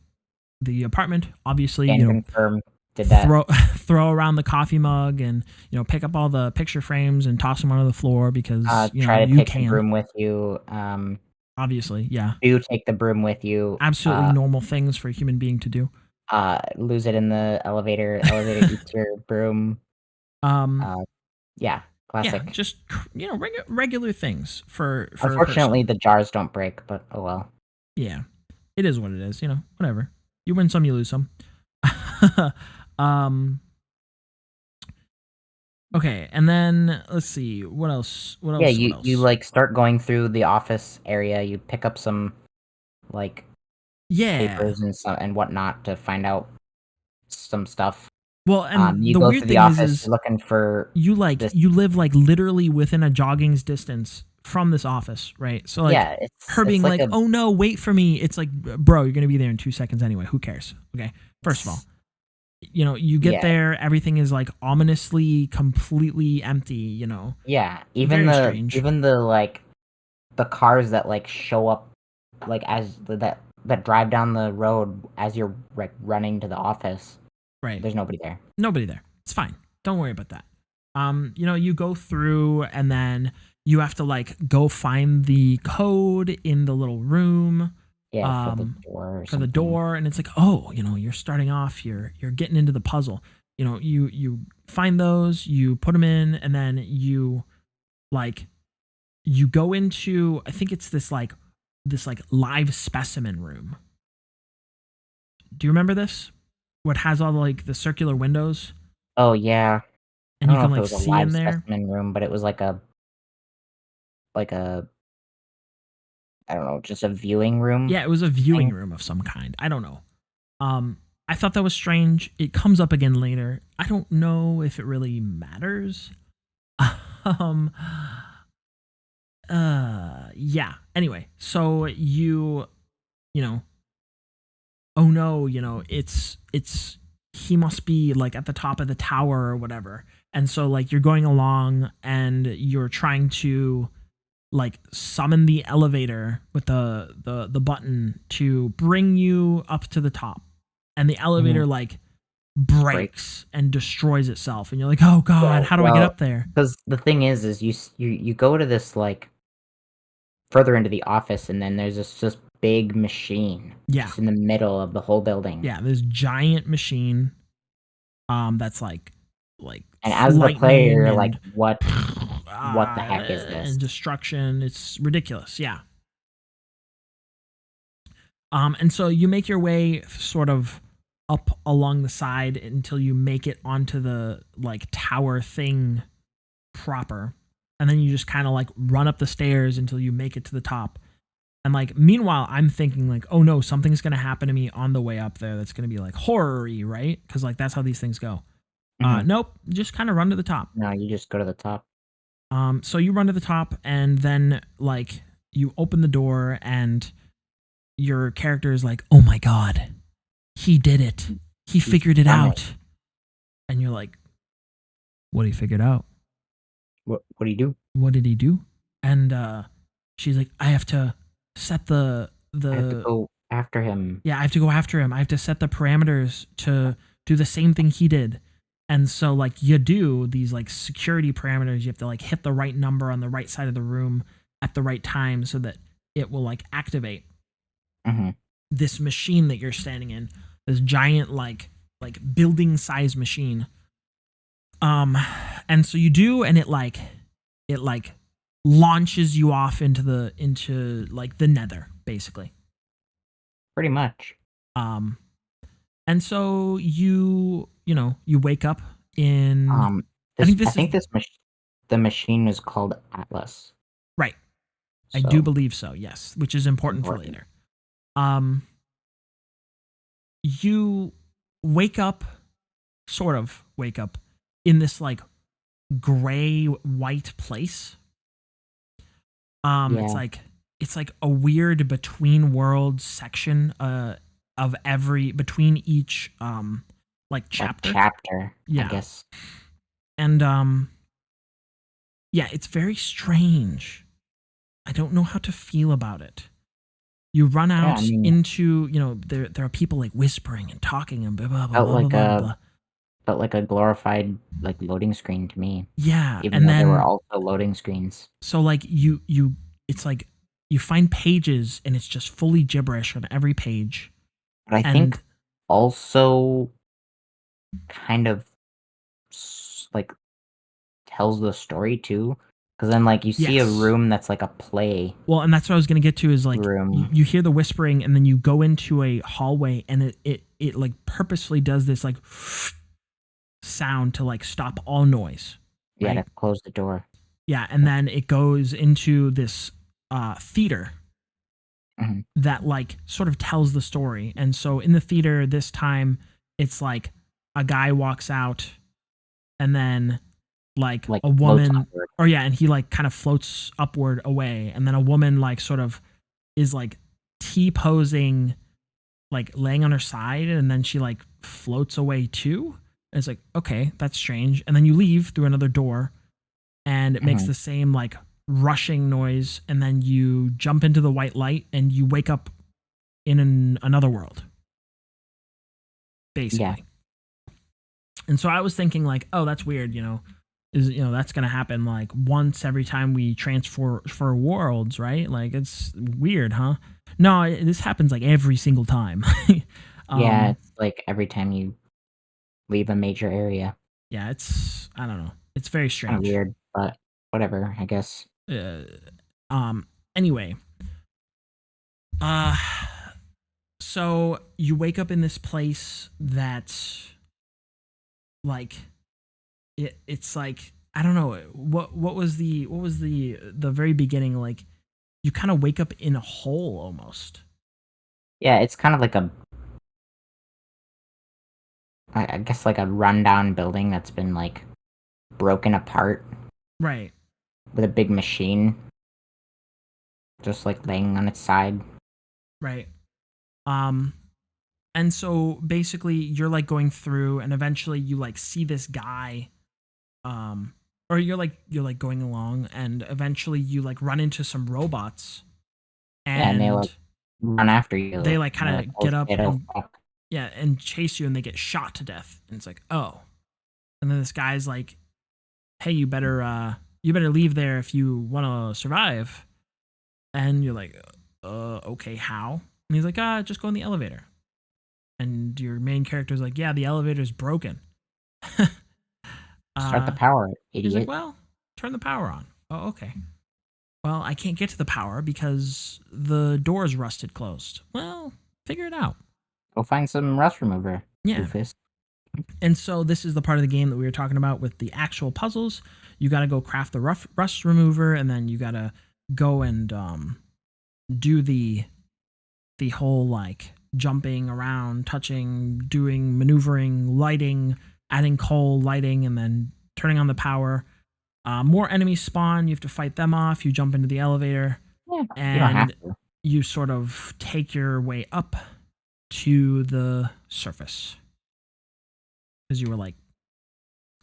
apartment. Obviously, confirm did that. Throw around the coffee mug and pick up all the picture frames and toss them onto the floor because try to take the broom with you. Obviously, yeah. Do take the broom with you. Absolutely normal things for a human being to do. Lose it in the elevator. Elevator eats your broom. Yeah, classic. Yeah, just regular things for. Unfortunately, the jars don't break, but oh well. Yeah, it is what it is. Whatever. You win some, you lose some. Okay, and then let's see what else. What Yeah, else? What you else? like start going through the office area. You pick up some like Yeah. papers and whatnot to find out some stuff. Well, and You the go weird through the thing office. is You're looking for this. you live like literally within a jogging's distance from this office, right? So like Yeah, her it's being like like, a "Oh no, wait for me." It's like, "Bro, you're going to be there in 2 seconds anyway. Who cares?" Okay. First of all, it's, you get yeah, there, everything is like ominously completely empty. yeah. Very strange. Even the like the cars that like show up like that drive down the road as you're like running to the office. Right. There's nobody there. Nobody there. It's fine. Don't worry about that. You go through and then you have to like go find the code in the little room Yeah, for the um door or for the something. door, and it's like, "Oh, you're starting off, you're getting into the puzzle." You find those, you put them in, and then like you go into, I think it's this like live specimen room. Do you remember this? What has all like the circular windows Oh yeah, I and don't you know can if it like was a see in live there? specimen room, but it was like a I don't know, just a viewing room Yeah, it was a viewing thing. room of some kind. I don't know. I thought that was strange. It comes up again later. I don't know if it really matters. um yeah. Anyway, so you know, oh no, it's he must be like at the top of the tower or whatever. And so like you're going along and you're trying to like summon the elevator with the button to bring you up to the top, and the Mhm. elevator like Break. breaks and destroys itself, and you're like, "Oh god, Yeah, how do I get well, up there?" because the thing is you go to this like further into the office, and then there's this just big machine Yeah. just in the middle of the whole building. Yeah, this giant machine that's like And as the player, lightning you're like, and what the heck is this? and destruction. It's ridiculous. Yeah. And so you make your way sort of up along the side until you make it onto the like tower thing proper. And then you just kind of like run up the stairs until you make it to the top. And like meanwhile, I'm thinking like, oh no, something's gonna happen to me on the way up there that's gonna be like horror-y, right? Because like that's how these things go. Mhm. Nope, just kind of run to the top. No, you just go to the top. So you run to the top and then like you open the door and your character is like, oh my god, he did it. He He's figured it done it. out. And you're like, what he figured out? What do you do? What did he do? And she's like, I have to set I have to the go after him. yeah, I have to go after him. I have to set the parameters to do the same thing he did. And so like you do these like security parameters, you have to like hit the right number on the right side of the room at the right time so that it will like activate Mhm. this machine that you're standing in, this giant like building size machine. Um and so you do, and it like launches you off into like the nether basically. Pretty much. Um and so you wake up in, I think I this is think the machine is called Atlas, right. I do so believe so, yes, which is it's important for important. later. Um you wake up, sort of wake up in this like gray white place. It's Yeah, like a weird between worlds section of every between each like like chapter. chapter, I Yeah. guess. And yeah, it's very strange. I don't know how to feel about it. You run Yeah, I out mean, into, there are people like whispering and talking and blah blah blah felt blah blah like blah blah. a glorified like loading screen to me, Yeah, even and though there were then also loading screens. so like it's like you find pages and it's just fully gibberish on every page. But I think And also kind of like tells the story too, because then like you see a yes. room that's like a play Well, and that's what I was gonna get to is like room. you hear the whispering and then you go into a hallway and it like purposefully does this like sound to like stop all noise. Yeah, right? to close the door. Yeah, and then it goes into this theater Mhm. that like sort of tells the story. And so in the theater this time, it's like a guy walks out, and then like Like a floats woman, upward. or yeah, and he like kind of floats upward away, and then a woman like sort of is like T posing, like laying on her side, and then she like floats away too. And it's like, okay, that's strange. And then you leave through another door, and it makes Mhm. the same like rushing noise, and then you jump into the white light and you wake up in another world, Yeah. basically. And so I was thinking like, oh, that's weird, is that's gonna happen like once every time we transfer for worlds, right? Like it's weird, huh? No, this happens like every single time. Yeah, um it's like every time you leave a major area. yeah, it's, I don't know, it's very Kinda strange. weird, but whatever, I guess. uh, anyway, uh so you wake up in this place that like it's like, I don't know, what was the very beginning, like you kind of wake up in a hole almost. Yeah, it's kind of like I guess, like a rundown building that's been, like, broken apart Right, with a big machine just, like, laying on its side. right. um and so basically you're like going through, and eventually you like see this guy, um or you're like going along, and eventually you like run into some robots, Yeah, and they, like, and run after they you, like and they're kind like, of "Oh get up shit, oh and, fuck." yeah, and chase you, and they get shot to death, and it's like, oh. And then this guy's like, hey, you better leave there if you want to survive. And you're like, okay, how? And he's like, just go in the elevator. And your main character's like, yeah, the elevator's broken. "Start the uh power, he's like, idiot." well, turn the power on. Oh, okay. Well, I can't get to the power because the door's rusted closed. Well, figure it out. "Go find some rust remover, Yeah. doofus." And so this is the part of the game that we were talking about with the actual puzzles. You got to go craft the rust remover, and then you got to go and do the whole like jumping around, touching, doing maneuvering, lighting, adding coal, lighting, and then turning on the power. More enemies spawn. You have to fight them off. You jump into the elevator, Yeah, you don't have and to. you sort of take your way up to the surface, because you were like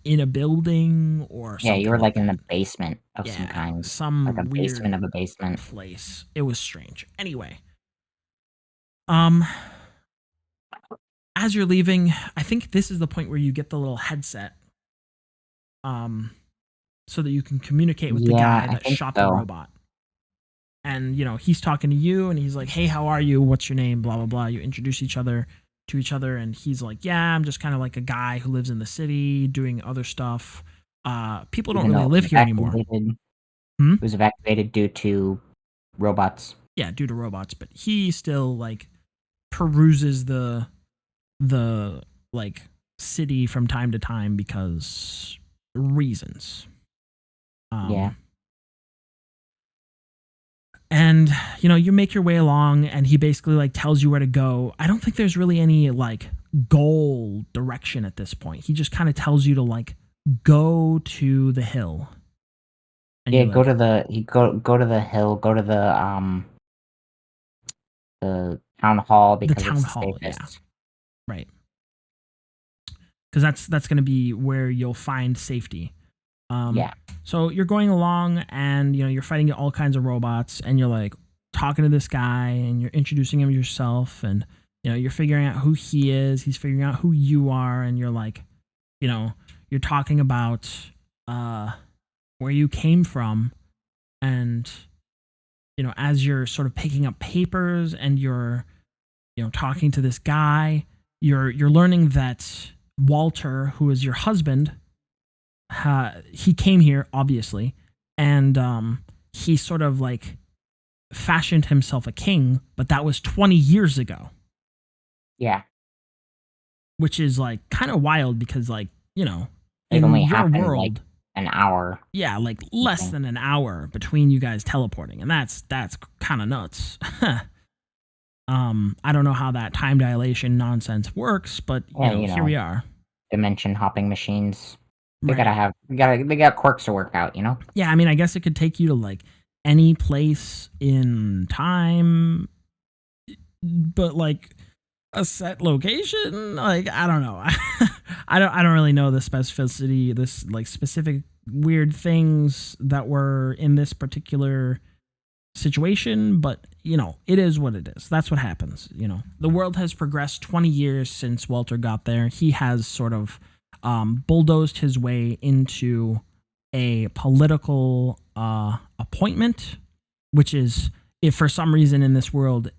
in a building or Yeah, you something were, like like, in that. the basement of some Yeah, kind. Like a some basement weird of a basement. place. It was strange. Anyway, um, as you're leaving, I think this is the point where you get the little headset, um, so that you can communicate with the Yeah, guy I that think shot the so. robot. And he's talking to you, and he's like, "Hey, how are you? What's your name? Blah blah blah." You introduce each other to each other, and he's like, "Yeah, I'm just kind of like a guy who lives in the city doing other stuff. People don't Even really though live here anymore." Hmm? it was evacuated due to robots. Yeah, due to robots, but he still like peruses the like city from time to time because reasons. Yeah. Um and you make your way along, and he basically like tells you where to go. I don't think there's really any like goal direction at this point. He just kind of tells you to like go to the hill. And Yeah, you're go like, to the he go to the hill, go to the town hall the because town it's the hall, yeah. safest. Right. Cuz that's going to be where you'll find safety. Um, Yeah. so you're going along, and you're fighting all kinds of robots, and you're like talking to this guy, and you're introducing him yourself, and you're figuring out who he is. He's figuring out who you are, and you're like, you're talking about uh, where you came from, and as you're sort of picking up papers, and you're talking to this guy, you're learning that Walter, who is your husband, he came here obviously, and he sort of like fashioned himself a king, but that was 20 years ago, Yeah. which is like kind of wild because like It in only your happened like world, an hour. Yeah, like less Okay. than an hour between you guys teleporting, and that's kind of nuts. I don't know how that time dilation nonsense works, but Yeah, here we are. dimension hopping machines. Right. They got quirks to work out, Yeah, I mean, I guess it could take you to like any place in time, but like a set location. Like I don't know. I don't really know the specificity. This like specific weird things that were in this particular situation, but it is what it is. That's what happens. The world has progressed 20 years since Walter got there. He has sort of bulldozed his way into a political appointment, which is if for some reason in this world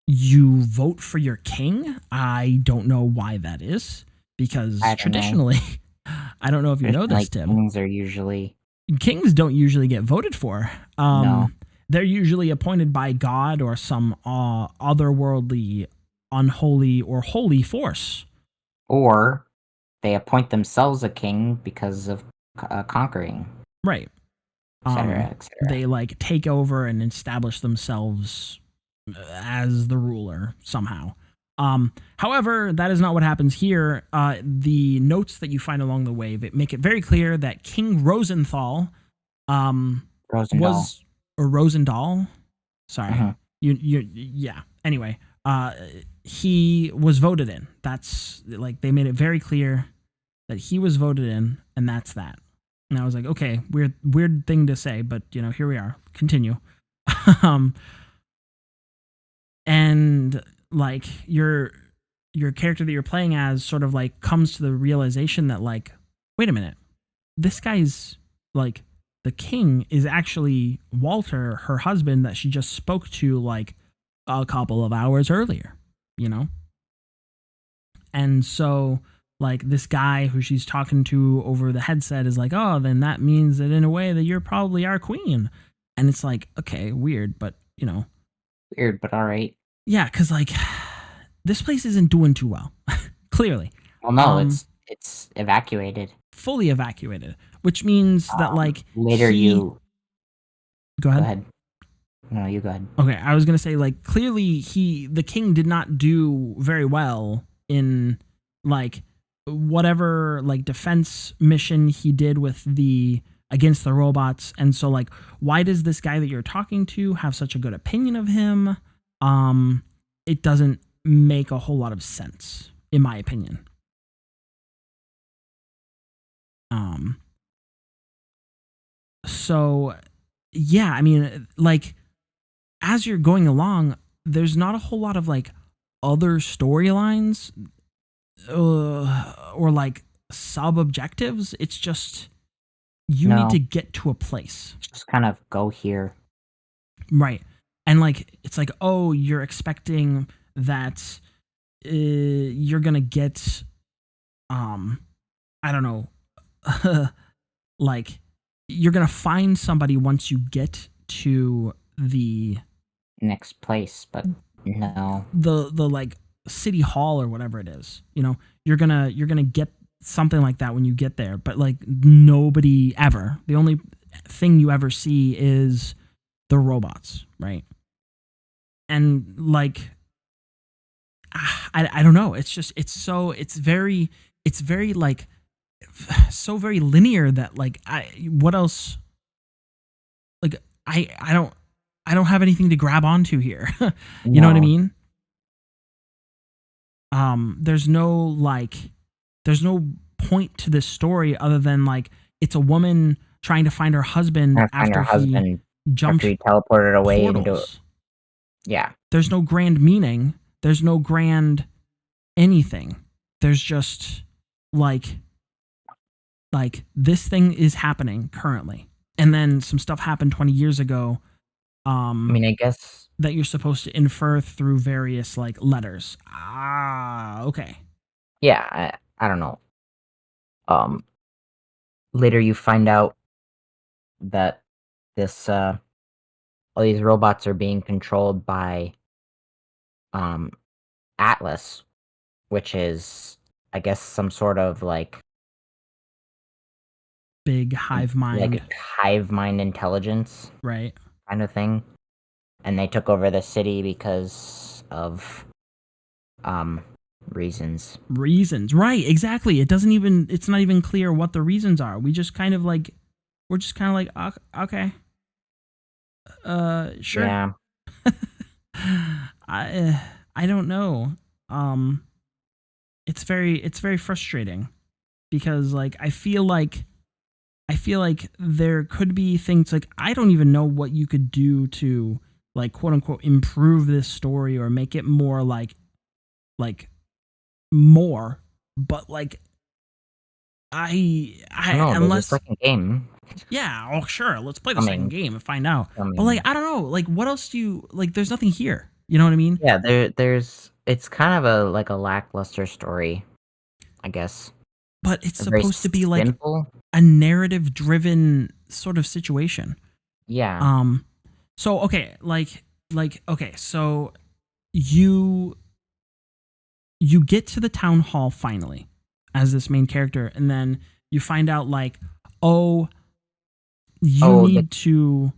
you vote for your king. I don't know why that is, because I don't know. traditionally, I don't know if you know this, Like Tim. kings are usually Kings don't usually get voted for. no, They're usually appointed by God or some otherworldly, unholy, or holy force. or they appoint themselves a king because of conquering, Right. etc., etc. They like take over and establish themselves as the ruler somehow. However, that is not what happens here. The notes that you find along the way make it very clear that King Rosenthal Rosendahl. was or Rosendahl. Sorry, Hmm. yeah. Anyway, he was voted in. That's like they made it very clear that he was voted in, and that's that. And I was like, okay, weird thing to say, but here we are. Continue. um, and like your character that you're playing as sort of like comes to the realization that like, wait a minute, this guy's like the king is actually Walter, her husband that she just spoke to like a couple of hours earlier, you know? And so like this guy who she's talking to over the headset is like, "Oh, then that means that in a way that you're probably our queen." And it's like, okay, weird, but Weird, but all right. yeah, cuz like this place isn't doing too well. Clearly. Well, no, Um it's evacuated. fully evacuated, which means that like Later, he you go go ahead. ahead. No, you go ahead. Okay, I was gonna say like clearly the king did not do very well in like whatever like defense mission he did with the against the robots, and so like why does this guy that you're talking to have such a good opinion of him? Um, it doesn't make a whole lot of sense in my opinion. Um, so yeah, I mean like as you're going along, there's not a whole lot of like other storylines or like sub objectives. It's just you need No, to get to a place, just kind of go here. right? And like it's like, oh, you're expecting that you're gonna get, um, I don't know, like you're gonna find somebody once you get to Next place, but no. the like city hall or whatever it is. You're gonna get something like that when you get there, but like nobody ever. The only thing you ever see is the robots, right? And like I don't know. It's just it's very like so very linear that like what else like I don't have anything to grab onto here. You know what I No, mean? There's no there's no point to this story other than like it's a woman trying to find her husband trying to find her after he husband after jumped he teleported away into. portals. Yeah, There's no grand meaning. There's no grand anything. There's just like this thing is happening currently. And then some stuff happened 20 years ago I mean, I guess that you're supposed to infer through various like letters. Ah, okay. yeah. I don't know. Um, Later you find out that this all these robots are being controlled by um Atlas, which is I guess some sort of like big hive mind, like hive mind intelligence right? kind of thing, and they took over the city because of reasons. Reasons, right? Exactly. It's not even clear what the reasons are. We're just kind of like, okay, sure. Yeah. I don't know. Um, it's very frustrating because like I feel like there could be things like I don't even know what you could do to like quote unquote improve this story or make it more like more, but like I No, there's a unless second game yeah, oh sure, let's play the second coming. game and find out. But like Coming. I don't know, like what else do you like? There's nothing here. You know what I mean? Yeah, there's it's kind of a like a lackluster story, I guess. But it's A very supposed to be like simple. a narrative driven sort of situation. Yeah. Um, so okay, okay, so you you get to the town hall finally as this main character, and then you find out like, oh, you Oh, need to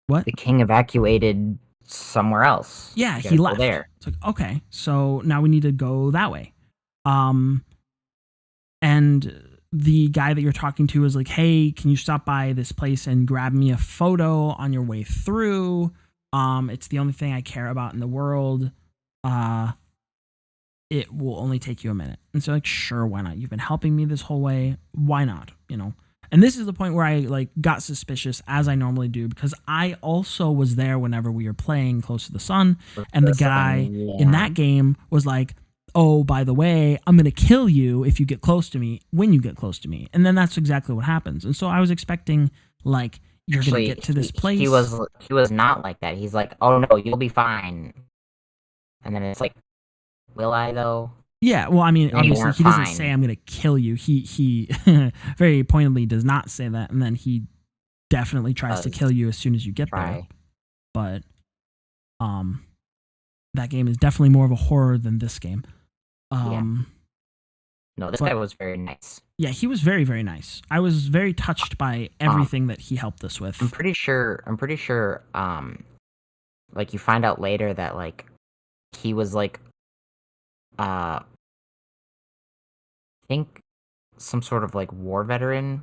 what? the king evacuated somewhere else. Yeah, You he gotta go left. there. It's like okay, so now we need to go that way. Um, and the guy that you're talking to is like, hey, can you stop by this place and grab me a photo on your way through? It's the only thing I care about in the world. Uh, it will only take you a minute. And so like, sure, why not? You've been helping me this whole way. Why not? You know? And this is the point where I like got suspicious as I normally do because I also was there whenever we were playing Close to the Sun, and the guy in that game was like, oh, by the way, I'm gonna kill you if you get close to me when you get close to me. And then that's exactly what happens. And so I was expecting like you're gonna get to this place. He was not like that. He's like, oh no, you'll be fine. And then it's like, will I though? Yeah, well, I mean, And you obviously, weren't he doesn't fine. say I'm gonna kill you. He very pointedly does not say that, and then he definitely tries to kill you as soon as you get there. But that game is definitely more of a horror than this game. No, this guy was very nice. Yeah, he was very, very nice. I was very touched by everything that he helped us with. I'm pretty sure, like you find out later that like he was like, I think some sort of like war veteran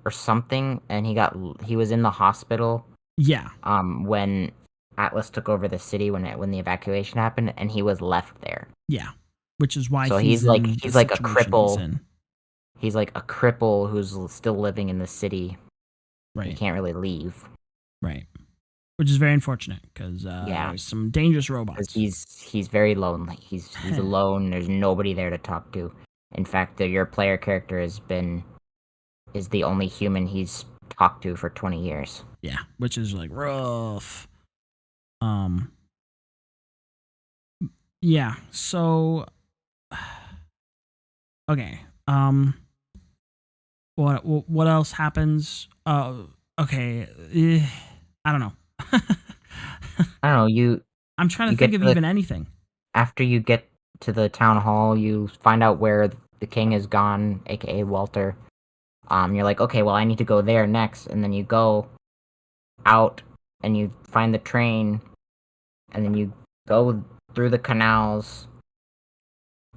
or something, and he was in the hospital. Yeah. When Atlas took over the city when the evacuation happened, and he was left there. Yeah, which is why so he's like a cripple. He's like a cripple who's still living in the city. Right. He can't really leave. Right. Which is very unfortunate because there's some dangerous robots. He's very lonely. He's alone. There's nobody there to talk to. In fact, your player character is the only human he's talked to for 20 years. Yeah, which is like rough. Yeah. So. Okay. What else happens? Okay. I don't know. I don't know. I'm trying to think of even anything. After you get to the town hall, you find out where the king is gone, aka Walter. You're like, okay, well, I need to go there next, and then you go out and you find the train, and then you go through the canals,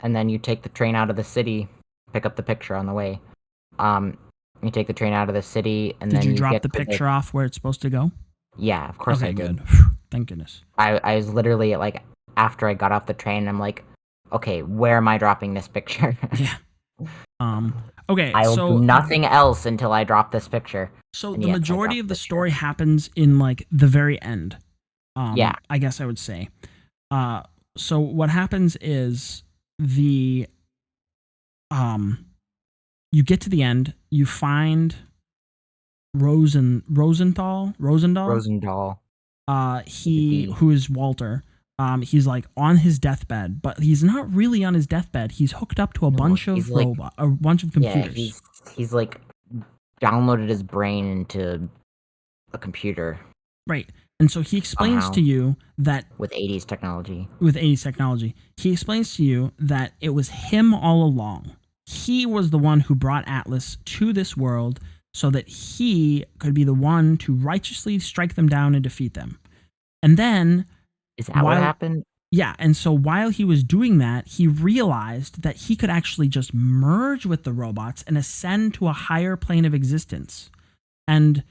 and then you take the train out of the city. Pick up the picture on the way. You take the train out of the city, and then you drop the picture off where it's supposed to go? Yeah, of course I did. Good. Thank goodness. I was literally like, after I got off the train, I'm like, okay, where am I dropping this picture? Yeah. Okay. I'll do nothing else until I drop this picture. So the majority of the story happens in like the very end. Yeah. I guess I would say. So what happens is you get to the end, you find Rosendahl. Who is Walter. He's like on his deathbed, but he's not really on his deathbed. He's hooked up to a bunch of computers. Yeah, he's like downloaded his brain into a computer. Right. And so he explains to you that with 80s technology. He explains to you that it was him all along. He was the one who brought Atlas to this world so that he could be the one to righteously strike them down and defeat them. And then, Is that what happened? Yeah, and so while he was doing that, he realized that he could actually just merge with the robots and ascend to a higher plane of existence. And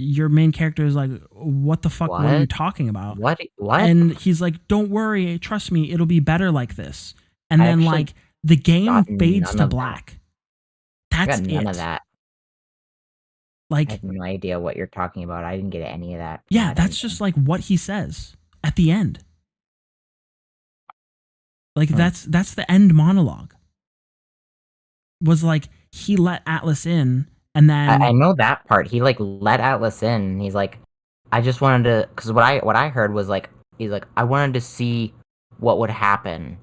your main character is like, what the fuck were you talking about? What? And he's like, don't worry, trust me, it'll be better like this. And then like the game fades to black. That's it. None of that. Like, I have no idea what you're talking about. I didn't get any of that. Yeah, that's just like what he says at the end. Like that's the end monologue. Was like he let Atlas in, and then I know that part. He like let Atlas in. And he's like, I just wanted to, because what I heard was like, he's like, I wanted to see what would happen,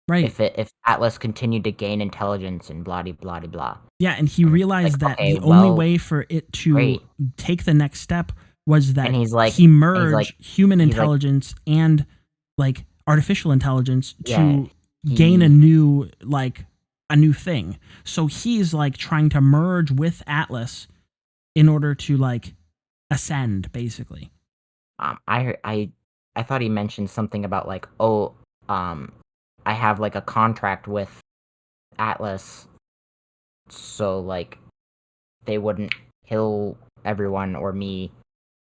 right? If Atlas continued to gain intelligence and blah blah blah. Yeah, and he realized that the only way for it to take the next step was that he merged human intelligence and like artificial intelligence to gain a new thing. So he's like trying to merge with Atlas in order to like ascend, basically. I thought he mentioned something about like, I have like a contract with Atlas, so like they wouldn't kill everyone or me.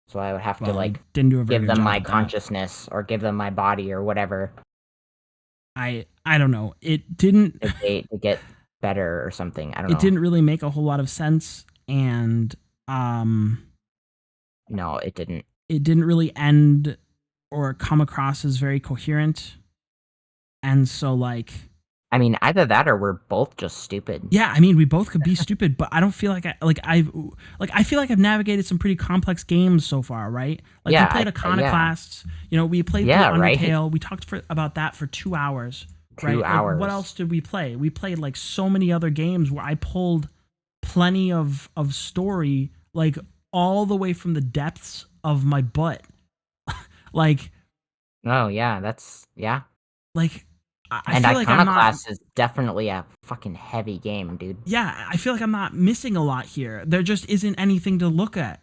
So I would have to like give them my consciousness or give them my body or whatever. I don't know. It didn't to get better or something. I don't know. It didn't really make a whole lot of sense, and no, it didn't. It didn't really end or come across as very coherent. And so like, I mean, either that or we're both just stupid. Yeah, I mean, we both could be stupid, but I don't feel like I feel like I've navigated some pretty complex games so far, right? Like we played Iconoclasts, we played Undertale. Right? We talked about that for 2 hours. 2 hours. Like, what else did we play? We played like so many other games where I pulled plenty of story, like all the way from the depths of my butt. Like, oh yeah, like. And Iconoclast is definitely a fucking heavy game, dude. Yeah, I feel like I'm not missing a lot here. There just isn't anything to look at.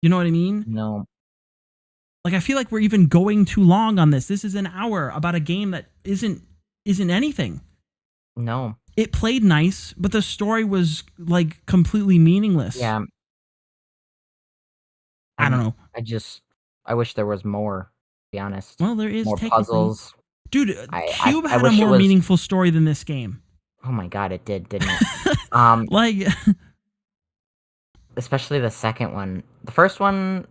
You know what I mean? No. Like, I feel like we're even going too long on this. This is an hour about a game that isn't anything. No. It played nice, but the story was, like, completely meaningless. Yeah. I don't know. I wish there was more, to be honest. Well, there is more puzzles. Dude, Cube had a more meaningful story than this game. Oh my god, it did, didn't it? Like, especially the second one. The first one,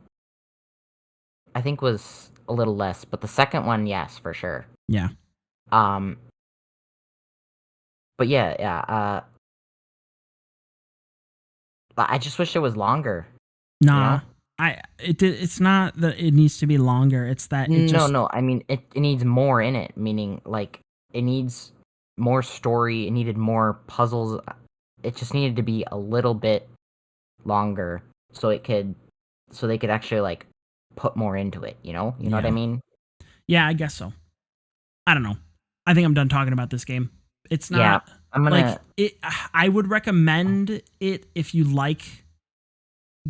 I think, was a little less, but the second one, yes, for sure. Yeah. But yeah. I just wish it was longer. Nah. You know? It's not that it needs to be longer. It's that it just... No. I mean, it needs more in it. Meaning, like, it needs more story. It needed more puzzles. It just needed to be a little bit longer, so they could actually like put more into it. You know what I mean? Yeah, I guess so. I don't know. I think I'm done talking about this game. It's not. Yeah, I'm gonna. Like, I would recommend it if you like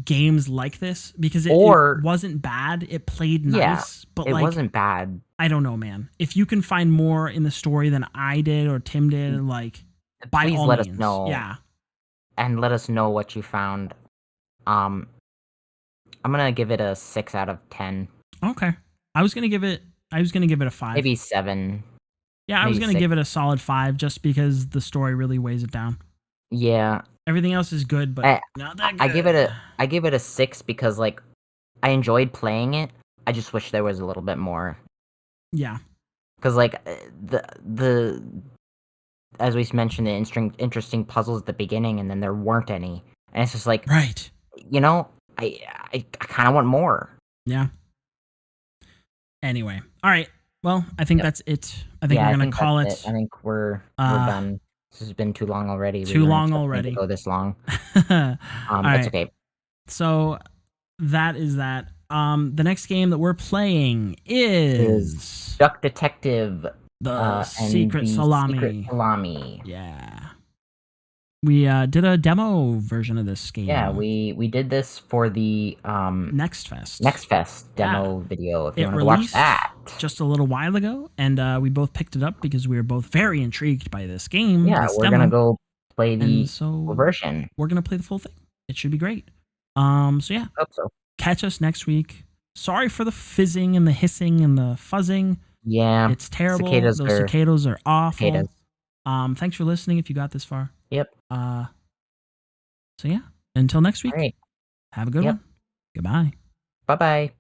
games like this, because it wasn't bad. It played nice, but it wasn't bad. I don't know, man. If you can find more in the story than I did or Tim did, like, by all let means, us know. Yeah, and let us know what you found. I'm gonna give it a 6 out of 10. Okay, I was gonna give it a 5, maybe 7. Yeah, I was gonna give it a solid 5, just because the story really weighs it down. Yeah. Everything else is good, but not that good. I give it a 6 because, like, I enjoyed playing it. I just wish there was a little bit more. Yeah. Because, like, the as we mentioned, the interesting puzzles at the beginning, and then there weren't any, and it's just like, right. I kind of want more. Yeah. Anyway, all right. Well, I think that's it. I think we're gonna call it. I think we're done. This has been too long already. Too long already. Go this long. It's okay. So that is that. The next game that we're playing is Duck Detective. The Secret Salami. Secret Salami. Yeah. We did a demo version of this game. Yeah, we did this for the Next Fest. Next Fest demo video. If you It want to watch released that, just a little while ago, and we both picked it up because we were both very intrigued by this game. yeah, this we're demo. gonna go play the And so full version. We're gonna play the full thing. It should be great. So yeah, Hope so. catch us next week. Sorry for the fizzing and the hissing and the fuzzing. Yeah, It's terrible. cicadas Those cicadas are awful. cicadas. Thanks for listening if you got this far. Yep. So yeah, until next week. All right. Have a good Yep. one. Goodbye. Bye bye.